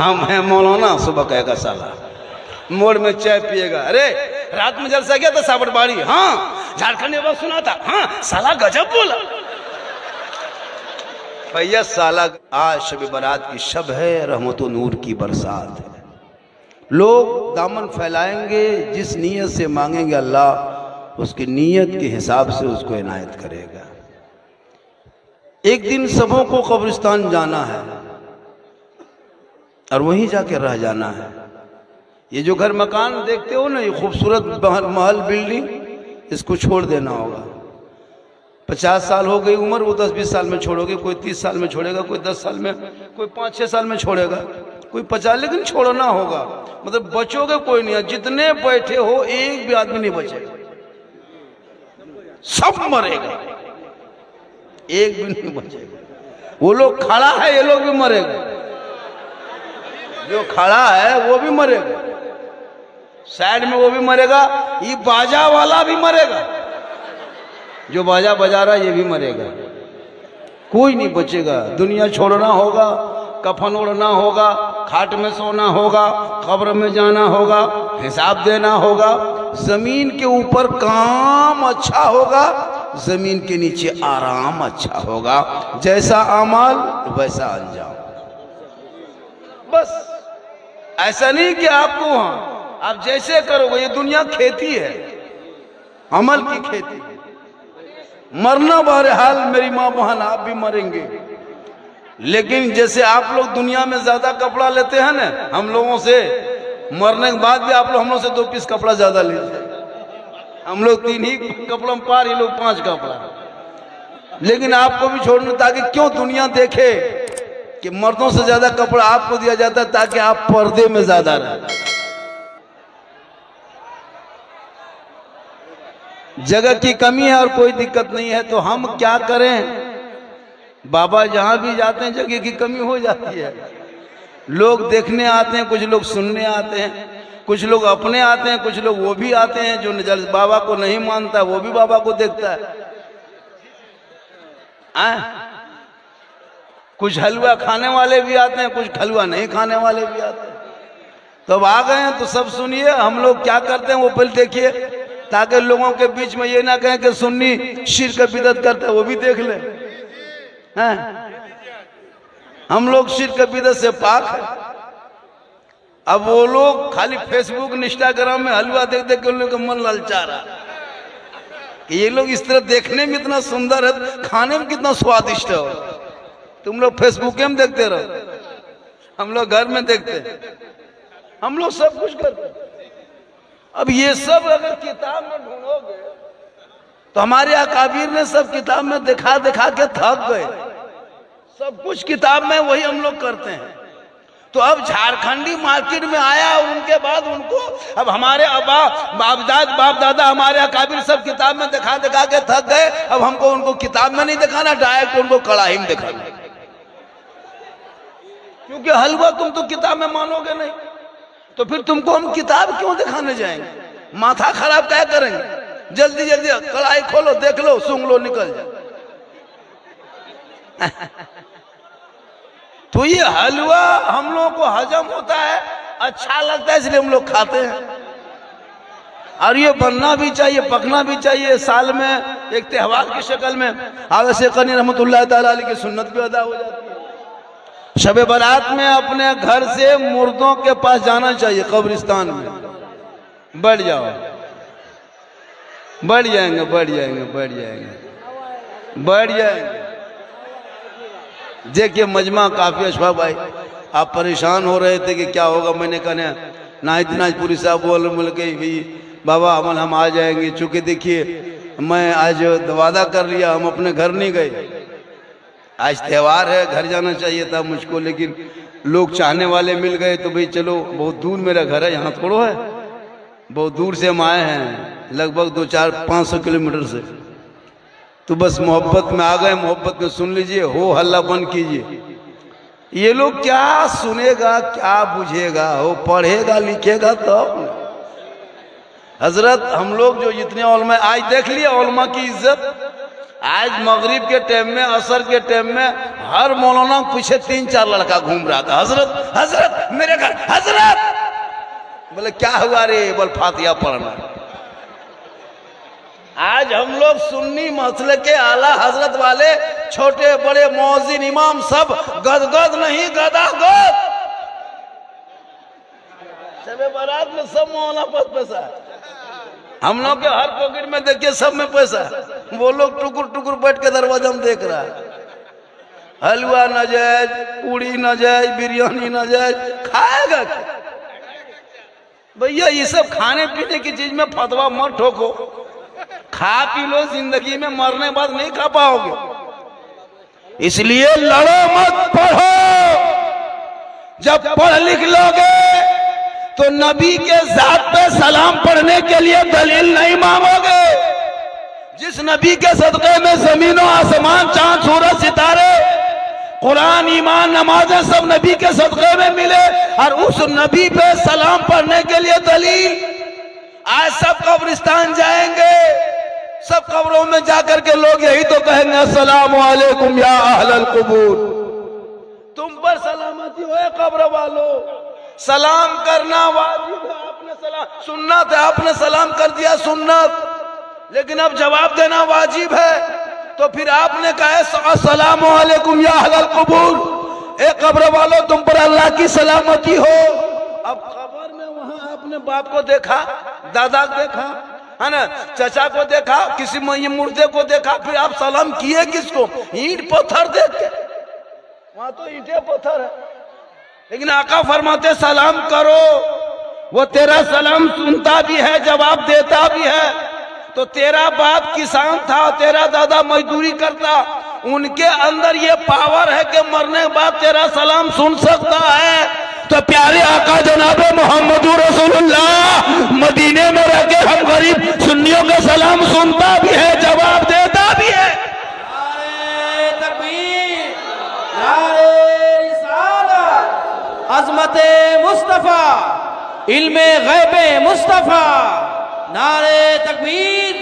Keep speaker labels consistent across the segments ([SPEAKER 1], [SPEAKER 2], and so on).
[SPEAKER 1] हम हैं मौलाना, सुबह कहेगा साला, मोड़ में चाय पिएगा, अरे रात में जलसा गया था साबरबाड़ी, हाँ झारखंड में बात सुना था, हाँ साला गजब बोला। भैया साला आज शब बारात की शब है, रहमत नूर की बरसात है। लोग दामन फैलाएंगे, जिस नीयत से मांगेंगे अल्लाह उसकी नीयत के हिसाब से उसको इनायत करेगा। एक दिन सबों को कब्रिस्तान जाना है और वहीं जाके रह जाना है। ये जो घर मकान देखते हो ना, ये खूबसूरत महल बिल्डिंग, इसको छोड़ देना होगा। 50 साल हो गई उम्र, वो 10-20 साल में छोड़ोगे, कोई 30 साल में छोड़ेगा, कोई 10 साल में, कोई 5-6 साल में छोड़ेगा, कोई 50, लेकिन छोड़ना होगा। मतलब बचोगे कोई नहीं, जितने बैठे हो एक भी आदमी नहीं बचेगा, सब मरेगा, एक भी नहीं बचेगा। वो लोग खड़ा है, ये लोग भी मरेगा, जो खड़ा है वो भी मरेगा, साइड में वो भी मरेगा, ये बाजा वाला भी मरेगा, जो बाजा बजा रहा है ये भी मरेगा, कोई नहीं बचेगा। दुनिया छोड़ना होगा, कफन ओढ़ना होगा, खाट में सोना होगा, कब्र में जाना होगा, हिसाब देना होगा। जमीन के ऊपर काम अच्छा होगा, जमीन के नीचे आराम अच्छा होगा। जैसा अमल वैसा अंजाम। बस ऐसा नहीं कि आपको वहां आप जैसे करोगे, ये दुनिया खेती है, अमल की खेती। मरना बहरहाल मेरी माँ बहन आप भी मरेंगे, लेकिन जैसे आप लोग दुनिया में ज्यादा कपड़ा लेते हैं ना हम लोगों से, मरने के बाद भी आप लोग हम लोग से 2 पीस कपड़ा ज्यादा लेते हैं। हम लोग 3 ही कपड़ा में पार, ये लोग 5 कपड़ा। लेकिन आपको भी छोड़ना, ताकि क्यों दुनिया देखे कि मर्दों से ज्यादा कपड़ा आपको दिया जाता है, ताकि आप पर्दे में ज्यादा रहे। जगह की कमी है और कोई दिक्कत नहीं है, तो हम क्या करें? बाबा जहां भी जाते हैं जगह की कमी हो जाती है। लोग देखने आते हैं, कुछ लोग सुनने आते हैं, कुछ लोग अपने आते हैं, कुछ लोग वो भी आते हैं जो बाबा को नहीं मानता वो भी बाबा को देखता है। कुछ हलवा खाने वाले भी आते हैं, कुछ हलवा नहीं खाने वाले भी आते हैं। तो अब आ गए हैं तो सब सुनिए, हम लोग क्या करते हैं वो पहले देखिए, ताकि लोगों के बीच में ये ना कहें कि सुन्नी शिर्क बिदअत करते हैं, वो भी देख ले। हम लोग शिर्क बिदअत से पाक है। अब वो लोग खाली फेसबुक इंस्टाग्राम में हलवा देख देख के उन लोगों का मन ललचा रहा कि ये लोग इस तरह देखने में इतना सुंदर है, खाने में कितना स्वादिष्ट है। तुम लोग फेसबुक में देखते रहो, हम लोग घर में देखते हैं, हम लोग सब कुछ करते हैं। अब ये सब अगर किताब में ढूंढोगे तो हमारे अकाबिर ने सब किताब में दिखा दिखा के थक गए। सब कुछ किताब में वही हम लोग करते हैं। तो अब झारखंडी मार्केट में आया और उनके बाद उनको अब हमारे बाप दादा हमारे अकाबिर सब किताब में दिखा दिखा के थक गए। अब हमको उनको किताब में नहीं दिखाना, डायरेक्ट उनको कड़ाही में दिखाना, क्योंकि हलवा तुम तो किताब में मानोगे नहीं, तो फिर तुमको हम किताब क्यों दिखाने जाएंगे? माथा खराब क्या करेंगे? जल्दी जल्दी कढ़ाई खोलो, देख लो, सूंघ लो, निकल जाओ। तो ये हलवा हम लोगों को हजम होता है, अच्छा लगता है, इसलिए हम लोग खाते हैं। और ये बनना भी चाहिए, पकना भी चाहिए, साल में एक त्योहार की शक्ल में। आवे कनी रहमतुल्लाह ताला अलैह की सुन्नत भी अदा हो जाती है। शब बारात में अपने घर से मुर्दों के पास जाना चाहिए, कब्रिस्तान में। बढ़ जाओ, बढ़ जाएंगे, बढ़ जाएंगे, बढ़ जाएंगे, बढ़ जाएंगे। देखिए मजमा काफी अशफा भाई, आप परेशान हो रहे थे कि क्या होगा। मैंने कहा नाजपुरी साहब बोल के भाई बाबा अमल हम आ जाएंगे। चूंकि देखिए मैं आज वादा कर लिया, हम अपने घर नहीं गए। आज त्यौहार है, घर जाना चाहिए था मुझको, लेकिन लोग चाहने वाले मिल गए तो भाई चलो। बहुत दूर मेरा घर है, यहाँ थोड़ो है, बहुत दूर से हम आए हैं, लगभग 200-400-500 किलोमीटर से। तो बस मोहब्बत में आ गए, मोहब्बत में सुन लीजिए, हो हल्ला बंद कीजिए। ये लोग क्या सुनेगा, क्या बुझेगा? हो पढ़ेगा लिखेगा तब। हजरत हम लोग जो जितने उलमा, आज देख लिया उलमा की इज्जत, आज मगरिब के टाइम में, असर के टाइम में हर मौलाना पीछे 3-4 लड़का घूम रहा था, हजरत हजरत मेरे घर हजरत। बोले क्या हुआ रे? बोल फातिहा पढ़ना। आज हम लोग सुन्नी मसले के आला हजरत वाले, छोटे बड़े मौजिन इमाम सब गदगद नहीं गदागद। शबे बारात में सब मौलाना पास पैसा है, हम लोग के हर पॉकेट में देखिए सब में पैसा है। वो लोग टुकुर टुकुर बैठ के दरवाजा में देख रहा है। हलवा न जाए, पूड़ी न जाए, बिरयानी न जाए, खाएगा क्या? भैया ये सब खाने पीने की चीज में फतवा मत ठोको। खा पी लो, जिंदगी में मरने बाद नहीं खा पाओगे। इसलिए लड़ो मत, पढ़ो। जब पढ़ लिख लोगे तो नबी के जात पे सलाम पढ़ने के लिए दलील नहीं मांगोगे। जिस नबी के सदक़े में जमीनों आसमान, चांद सूरज सितारे, कुरान, ईमान, नमाजें सब नबी के सदक़े में मिले, और उस नबी पे सलाम पढ़ने के लिए दलील। आज सब कब्रिस्तान जाएंगे, सब कब्रों में जाकर के लोग यही तो कहेंगे, अस्सलामु अलैकुम या अहलल कुबूर। तुम पर सलामती हो कब्र वालों। सलाम करना वाजिब है, आपने सलाम, सुन्नत है, आपने सलाम कर दिया सुन्नत, लेकिन अब जवाब देना वाजिब है। तो फिर आपने कहा अस्सलामु अलैकुम या अहलल कुबूर, ए कब्र वालों तुम पर अल्लाह की सलामती हो। अब कब्र में वहां आपने बाप को देखा, दादा को देखा, है ना, चचा को देखा, किसी मुर्दे को देखा, फिर आप सलाम किए किसको? ईंट पत्थर देख के। वहां तो ईंटे पत्थर है, लेकिन आका फरमाते सलाम करो। वो तेरा सलाम सुनता भी है, जवाब देता भी है। तो तेरा बाप किसान था, तेरा दादा मजदूरी करता, उनके अंदर ये पावर है कि मरने के बाद तेरा सलाम सुन सकता है। तो प्यारे आका जनाबे मोहम्मदुर रसूलुल्लाह मदीने में रह के हम गरीब सुन्नियों के सलाम सुनता भी है, जवाब देता भी है।
[SPEAKER 2] नारे तकबीर, नारे रिसालत, अज़मते मुस्तफा, इल्मे गैबे मुस्तफा, नारे तकबीर,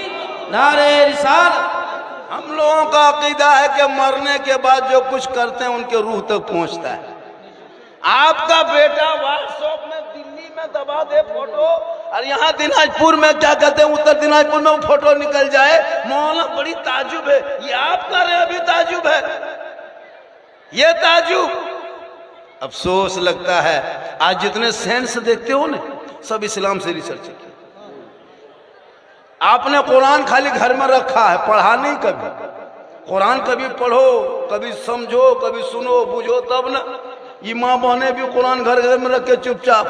[SPEAKER 2] नारे रिसालत।
[SPEAKER 1] हम लोगों का अकीदा है कि मरने के बाद जो कुछ करते हैं उनके रूह तक पहुंचता है। आपका बेटा व्हाट्सएप में दिल्ली में दबा दे फोटो, और यहाँ दिनाजपुर में क्या कहते हैं, उत्तर दिनाजपुर में वो फोटो निकल जाए, मौला बड़ी ताजुब है। ये आप कर रहे हैं अभी ताजुब है, ये ताजुब। अफसोस लगता है आज जितने सेंस देखते हो ना, सब इस्लाम से रिसर्च किया। आपने कुरान खाली घर में रखा है, पढ़ा नहीं कभी। कुरान कभी पढ़ो, कभी समझो, कभी सुनो बुझो, तब ना। ये माँ बहने भी कुरान घर घर में रख के चुपचाप,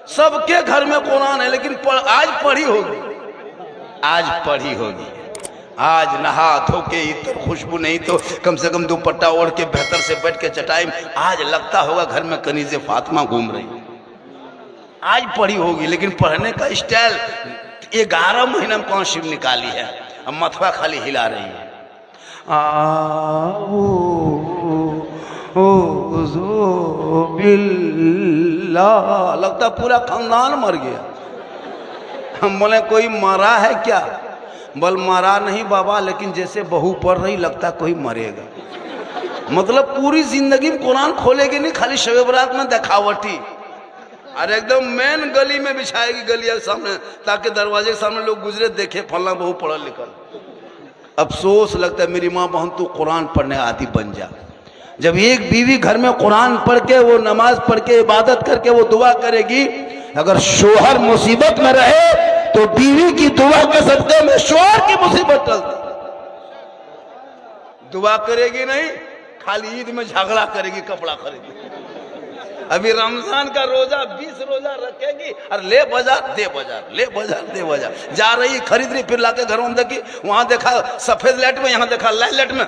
[SPEAKER 1] सबके घर में कुरान है, लेकिन आज पढ़ी होगी, आज पढ़ी होगी। आज नहा धो के इतर खुशबू नहीं तो कम से कम दुपट्टा ओढ़ के बेहतर से बैठ के चटाई में, आज लगता होगा घर में कनीज़े फातिमा घूम रही। आज पढ़ी होगी, लेकिन पढ़ने का स्टाइल 11 महीने में 5 शिव निकाली है, अब मथवा खाली हिला रही है। लगता पूरा खानदान मर गया। हम बोले कोई मरा है क्या? बोल मरा नहीं बाबा, लेकिन जैसे बहू पढ़ रही लगता कोई मरेगा। मतलब पूरी जिंदगी में कुरान खोलेगी नहीं, खाली शब बरात में दिखावटी, और एकदम मेन गली में बिछाएगी, गलिया सामने, ताकि दरवाजे के सामने लोग गुजरे देखे फलना बहू पढ़ा लिखा। अफसोस लगता है मेरी माँ बहन तू कुरान पढ़ने आदि बन जा। जब एक बीवी घर में कुरान पढ़ के, वो नमाज पढ़ के, इबादत करके वो दुआ करेगी, अगर शोहर मुसीबत में रहे तो बीवी की दुआ के सदक़े में शोहर की मुसीबत टलती। दुआ करेगी नहीं, खाली ईद में झगड़ा करेगी, कपड़ा खरीदेगी। अभी रमजान का रोजा 20 रोजा रखेगी, और ले बाजार दे बाजार, ले बाजार दे बाजार, जा रही खरीद रही, फिर लाके घरों में देखी, वहां देखा सफेद लाइट में, यहाँ देखा लाल लाइट में,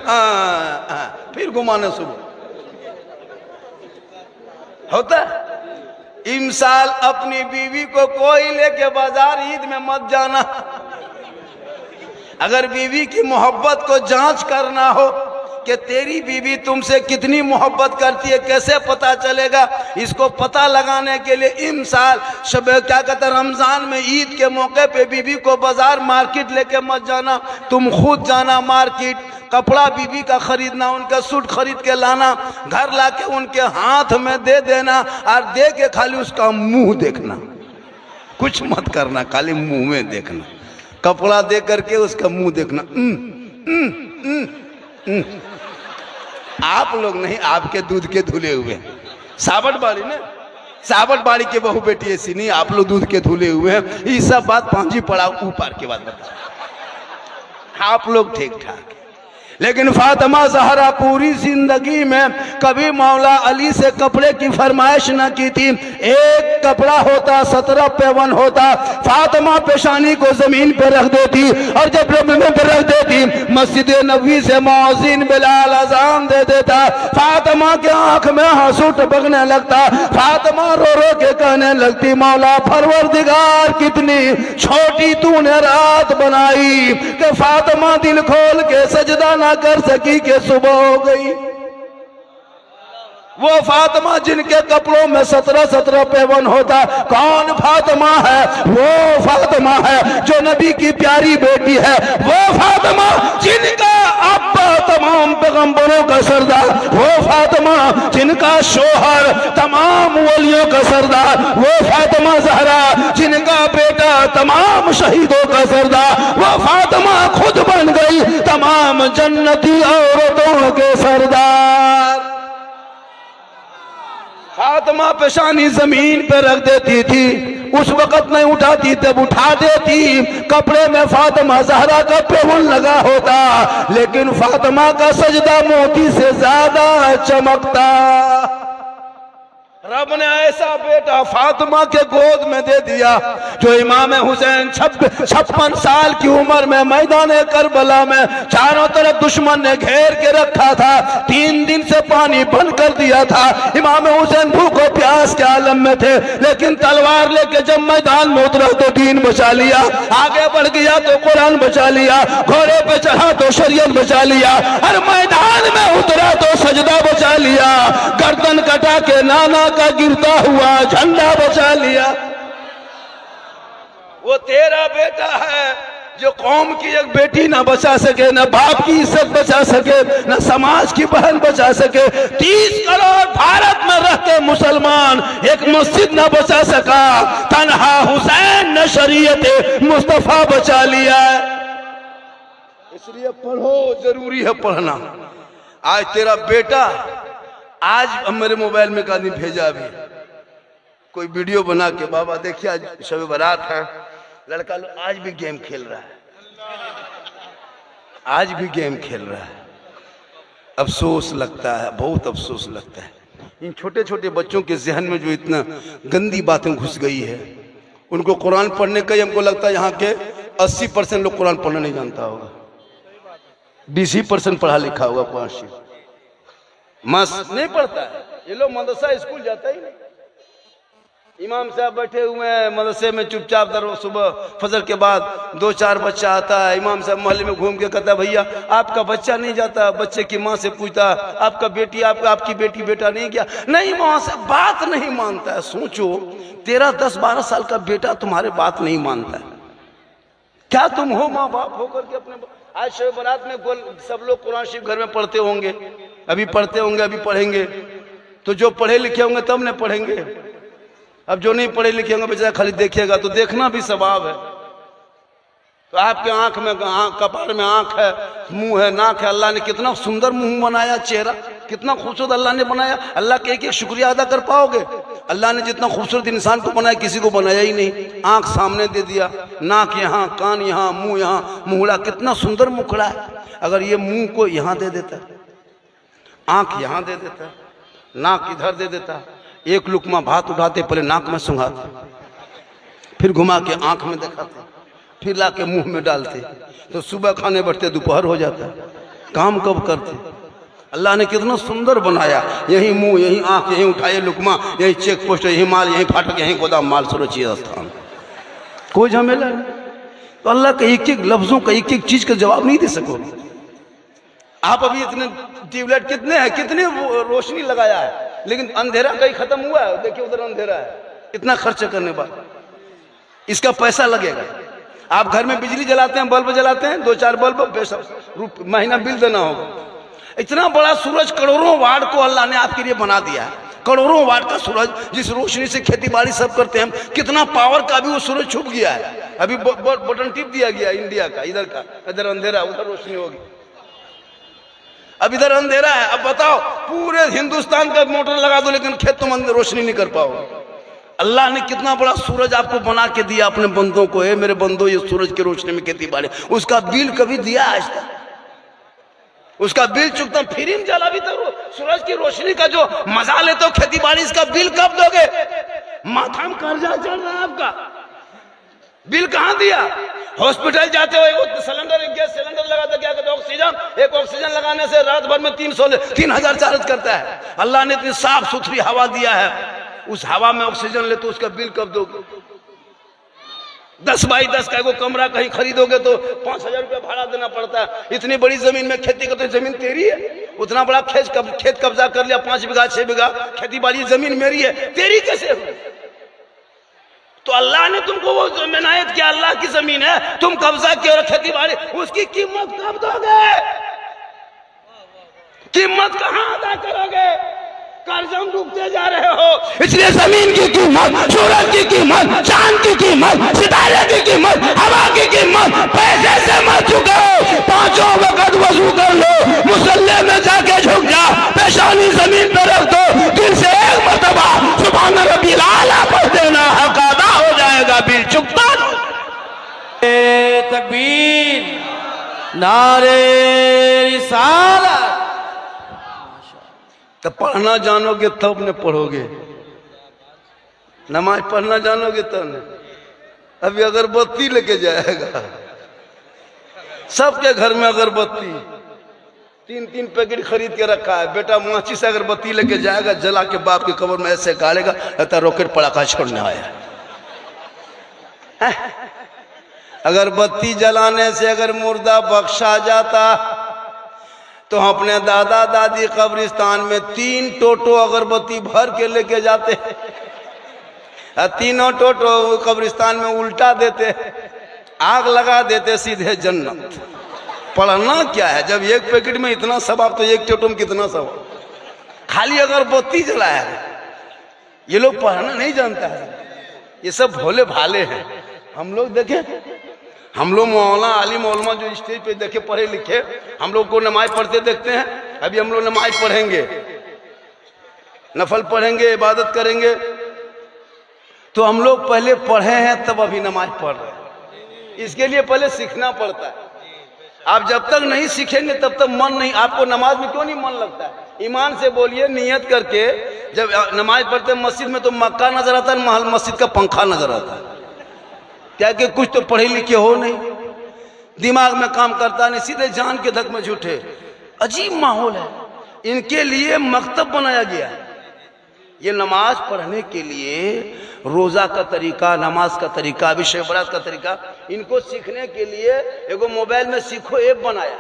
[SPEAKER 1] फिर घुमाने शुरू होता है। इमसाल अपनी बीवी को कोई लेके बाजार ईद में मत जाना। अगर बीवी की मोहब्बत को जांच करना हो, कि तेरी बीवी तुमसे कितनी मोहब्बत करती है कैसे पता चलेगा? इसको पता लगाने के लिए इमसाल शब क्या कहते हैं रमजान में ईद के मौके पे बीवी को बाजार मार्केट लेके मत जाना, तुम खुद जाना मार्केट, कपड़ा बीवी का खरीदना, उनका सूट खरीद के लाना, घर लाके उनके हाथ में दे देना और दे के खाली उसका मुंह देखना, कुछ मत करना, खाली मुंह में देखना, कपड़ा दे करके उसका मुंह देखना। आप लोग नहीं, आपके दूध के धुले हुए सावट बाड़ी ना, सावट बाड़ी के बहू बेटी ऐसी नहीं, आप लोग दूध के धुले हुए हैं। ये सब बात पांची पड़ा ऊपर के बाद बता, आप लोग ठीक ठाक। लेकिन फातिमा ज़हरा पूरी जिंदगी में कभी मौला अली से कपड़े की फरमाइश न की थी। एक कपड़ा होता 17 पेवन होता, फातिमा पेशानी को जमीन पर रख देती और जब जमीन पर रख देती मस्जिद नबवी से मौज़िन बिलाल अज़ान दे देता, फातिमा के आंख में आंसू टपकने लगता, फातिमा रो रो के कहने लगती मौला परवरदिगार कितनी छोटी तूने रात बनाई कि फातिमा दिल खोल के सजदा ना कर सकी कि सुबह हो गई। वो फातिमा जिनके कपड़ों में 17 पेवन होता, कौन फातिमा है? वो फातिमा है जो नबी की प्यारी बेटी है, वो फातिमा जिनका अब्बा तमाम पैगंबरों का सरदार, वो फातिमा जिनका शोहर तमाम वलियों का सरदार, वो फातिमा ज़हरा जिनका बेटा तमाम शहीदों का सरदार, वो फातिमा खुद बन गई तमाम जन्नती औरतों के सरदार। फातिमा पेशानी जमीन पे रख देती थी, उस वक्त नहीं उठाती तब उठा देती, कपड़े में फातिमा ज़हरा का पेवन लगा होता, लेकिन फातिमा का सजदा मोती से ज्यादा चमकता। रब ने ऐसा बेटा फातिमा के गोद में दे दिया जो इमाम हुसैन 56 साल की उम्र में मैदान करबला में चारों तरफ दुश्मन ने घेर के रखा था, 3 दिन से पानी बंद कर दिया था, इमाम हुसैन भूखो प्यास के आलम में थे, लेकिन तलवार लेके जब मैदान में उतरा तो दीन बचा लिया, आगे बढ़ गया तो कुरान बचा लिया, घोड़े पे चढ़ा तो शरीयत बचा लिया, हर मैदान में उतरा तो सजदा बचा लिया, गर्दन कटा के नाना का गिरता हुआ झंडा बचा लिया। वो तेरा बेटा है जो कौम की एक बेटी ना बचा सके, ना बाप की इज्जत बचा सके, ना समाज की बहन बचा सके, 30 करोड़ भारत में रह के मुसलमान एक मस्जिद ना बचा सका, तन्हा हुसैन ने शरीयत मुस्तफा बचा लिया। इसलिए पढ़ो, जरूरी है पढ़ना। आज तेरा बेटा, आज मेरे मोबाइल में एक आदमी भेजा, अभी कोई वीडियो बना के, बाबा देखिए आज शब बारात है, लड़का लोग आज भी गेम खेल रहा है, आज भी गेम खेल रहा है। अफसोस लगता है, बहुत अफसोस लगता है। इन छोटे छोटे बच्चों के जहन में जो इतना गंदी बातें घुस गई है, उनको कुरान पढ़ने का ही हमको लगता है यहाँ के 80% लोग कुरान पढ़ना नहीं जानता होगा, 20% पढ़ा लिखा होगा कुरान शरीफ, मस्त नहीं पढ़ता है। ये लोग मदरसा स्कूल जाता ही नहीं, इमाम साहब बैठे हुए हैं मदरसे में चुपचाप, दर सुबह फजर के बाद 2-4 बच्चा आता है, इमाम साहब मोहल्ले में घूम के कहता है भैया आपका बच्चा नहीं जाता, बच्चे की माँ से पूछता आपका बेटी, आपकी बेटी बेटा नहीं गया, नहीं वहां से बात नहीं मानता है। सोचो 13-10-12 साल का बेटा तुम्हारे बात नहीं मानता है, क्या तुम हो माँ बाप होकर के अपने? आज शब बारात में सब लोग कुरान शरीफ घर में पढ़ते होंगे, अभी पढ़ते होंगे, अभी पढ़ेंगे, तो जो पढ़े लिखे होंगे तब न पढ़ेंगे, अब जो नहीं पढ़े लिखे होंगे बेचारा खाली देखेगा, तो देखना भी सवाब है। तो आपके आंख में कपार में आंख है, मुंह है, नाक है, अल्लाह ने कितना सुंदर मुंह बनाया, चेहरा कितना खूबसूरत अल्लाह ने बनाया, अल्लाह के एक एक शुक्रिया अदा कर पाओगे? अल्लाह ने जितना खूबसूरत इंसान को बनाया किसी को बनाया ही नहीं। आंख सामने दे दिया, नाक यहाँ, कान यहाँ, मुंह यहाँ, मुहड़ा कितना सुंदर मुखड़ा है। अगर ये मुंह को यहाँ दे देता, आंख यहाँ दे देता, नाक इधर दे देता, एक लुकमा भात उठाते पहले नाक में सुंघाते, फिर घुमा के आंख में दिखाते, फिर ला के मुंह में डालते, तो सुबह खाने बैठते दोपहर हो जाता, काम कब करते? अल्लाह ने कितना सुंदर बनाया, यही मुंह, यही आंख, यही उठाए लुकमा, यही चेक पोस्ट, यही माल, यही फाटक, यही गोदाम माल सुरक्षित स्थान, कोई झमेला नहीं। तो अल्लाह के एक एक लफ्जों का, एक एक चीज का जवाब नहीं दे सकोगे। आप अभी इतने ट्यूबलाइट कितने हैं, कितनी रोशनी लगाया है, लेकिन अंधेरा कहीं खत्म हुआ है? देखिए उधर अंधेरा है। इतना खर्च करने बाद इसका पैसा लगेगा। आप घर में बिजली जलाते हैं, बल्ब जलाते हैं, 2-4 बल्ब महीना बिल देना होगा। इतना बड़ा सूरज, करोड़ों वाट को अल्लाह ने आपके लिए बना दिया है। करोड़ों वाट का सूरज, जिस रोशनी से खेती बाड़ी सब करते हैं, कितना पावर का भी वो सूरज छुप गया है। अभी बटन टिप दिया गया इंडिया का, इधर का, इधर अंधेरा, उधर रोशनी होगी। अब इधर अंधेरा है, अब बताओ पूरे हिंदुस्तान का मोटर लगा दो लेकिन खेत तुम रोशनी नहीं कर पाओगे। अल्लाह ने कितना बड़ा सूरज आपको बना के दिया अपने बंदों को। है मेरे बंदो, ये सूरज की रोशनी में खेती बाड़ी, उसका बिल कभी दिया आज तक? उसका बिल चुकता फ्री में जला भी तो सूरज की रोशनी का जो मजा लेते हो खेती बाड़ी, इसका बिल कब दोगे? माथा में कर्जा चल रहा है आपका, बिल कहां दिया? हॉस्पिटल जाते हो, एक सिलेंडर, एक गैस सिलेंडर लगाते, क्या कहते हैं, ऑक्सीजन, एक ऑक्सीजन लगाने से रात भर में 3,000 चार्ज करता है। अल्लाह ने इतनी साफ सुथरी हवा दिया है, उस हवा में ऑक्सीजन ले तो उसका बिल कब दोगे? 10 बाई 10 का एगो कमरा कहीं खरीदोगे तो 5,000 रुपया भाड़ा देना पड़ता है। इतनी बड़ी जमीन में खेती करते, जमीन तेरी है, उतना बड़ा खेत कब्जा कर लिया, 5 बीघा 6 बीघा खेती बाड़ी, जमीन मेरी है, तेरी कैसे हुई? तो अल्लाह ने तुमको वो इनायत किया, अल्लाह की जमीन है, तुम कब्जा किया और खेती बाड़ी, उसकी कीमत कब दोगे? कीमत कहां अदा करोगे? कर्ज में डूबते जा रहे हो। इसलिए जमीन की कीमत, सूरज की कीमत, चांद की कीमत, सितारे की कीमत, हवा की कीमत पैसे से मत चुकाओ। 5 वक्त वजू कर लो, मुसल्ले में जाके झुक जा, पेशानी जमीन पे रख दो, दिल से एक मरतबा सुभान रब्बिल आला पढ़ देना, हक अदा हो जाएगा, बिल चुकता।
[SPEAKER 2] तकबीर, नारे रिसालत।
[SPEAKER 1] तो पढ़ना जानोगे तब न पढ़ोगे, नमाज पढ़ना जानोगे तब न। अभी अगरबत्ती लेके जाएगा, सबके घर में अगरबत्ती 3-3 पैकेट खरीद के रखा है। बेटा माची से अगरबत्ती लेके जाएगा, जला के बाप की कब्र में ऐसे गाड़ेगा, कहता रॉकेट पड़ाका छोड़ने आया। अगरबत्ती जलाने से अगर मुर्दा बख्शा जाता तो अपने दादा दादी कब्रिस्तान में 3 टोटो अगरबत्ती भर के लेके जाते, तीनों टोटो कब्रिस्तान में उल्टा देते, आग लगा देते, सीधे जन्नत। पढ़ना क्या है? जब एक पैकेट में इतना सवाब तो एक टोटो में कितना सवाब? खाली अगरबत्ती जलाया है। ये लोग पढ़ना नहीं जानता है, ये सब भोले भाले हैं। हम लोग देखें, हम लोग मौलाना आलिम उलमा जो स्टेज पे देखे पढ़े लिखे, हम लोग को नमाज पढ़ते देखते हैं। अभी हम लोग नमाज पढ़ेंगे, नफल पढ़ेंगे, इबादत करेंगे, तो हम लोग पहले पढ़े हैं तब अभी नमाज पढ़ रहे हैं। इसके लिए पहले सीखना पड़ता है। आप जब तक नहीं सीखेंगे तब तक मन नहीं, आपको नमाज में क्यों नहीं मन लगता है? ईमान से बोलिए, नियत करके जब नमाज पढ़ते मस्जिद में तो मक्का नजर आता है, महल मस्जिद का पंखा नजर आता है। क्या कि कुछ तो पढ़े लिखे हो नहीं, दिमाग में काम करता नहीं, सीधे जान के धक में झूठे। अजीब माहौल है। इनके लिए मकतब बनाया गया है। ये नमाज पढ़ने के लिए रोजा का तरीका, नमाज का तरीका, अभी शब बरात का तरीका, इनको सीखने के लिए एगो मोबाइल में सीखो ऐप बनाया,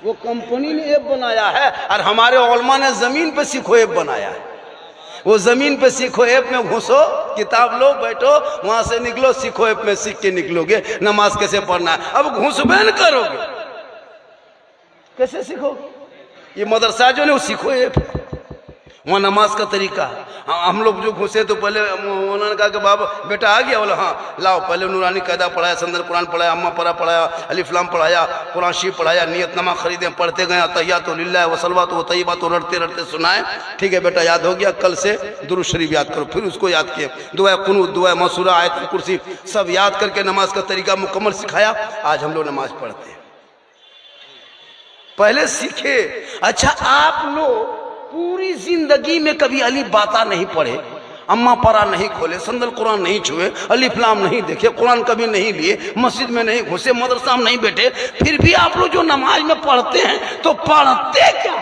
[SPEAKER 1] वो कंपनी ने ऐप बनाया है, और हमारे उलमा ने जमीन पे सीखो ऐप बनाया है। वो जमीन पे सीखो ऐप में घुसो, किताब लो, बैठो, वहां से निकलो, सीखो ऐप में सीख के निकलोगे नमाज कैसे पढ़ना है। अब घुसबे न करोगे, कैसे सीखोगे? ये मदरसा जो है वो सीखो ऐप, वहाँ नमाज का तरीका। हम लोग जो घुसे तो पहले उन्होंने कहा कि बाबा बेटा आ गया, बोला हाँ लाओ, पहले नूरानी कायदा पढ़ाया, संदर कुरान पढ़ाया, अम्मा परा पढ़ाया, अलिफ्लाम पढ़ाया, कुरान शीफ पढ़ाया, नियतनामा खरीदे, पढ़ते गए, तहियात लिल्लाह व सलवात व तय्यबात रटते रटते सुनाए। ठीक है बेटा, याद हो गया, कल से दुरूद शरीफ याद करो। फिर उसको याद किए, दुआ कुनूत, दुआ मसूरा, आयत कुर्सी सब याद करके नमाज का तरीका मुकम्मल सिखाया। आज हम लोग नमाज पढ़ते हैं, पहले सीखे। अच्छा, आप लोग पूरी जिंदगी में कभी अलीफ बाता नहीं पढ़े, अम्मा परा नहीं खोले, संदल कुरान नहीं छुए, अलिफ्लाम नहीं देखे, कुरान कभी नहीं लिए, मस्जिद में नहीं घुसे, मदरसा में नहीं बैठे, फिर भी आप लोग जो नमाज में पढ़ते हैं तो पढ़ते क्या?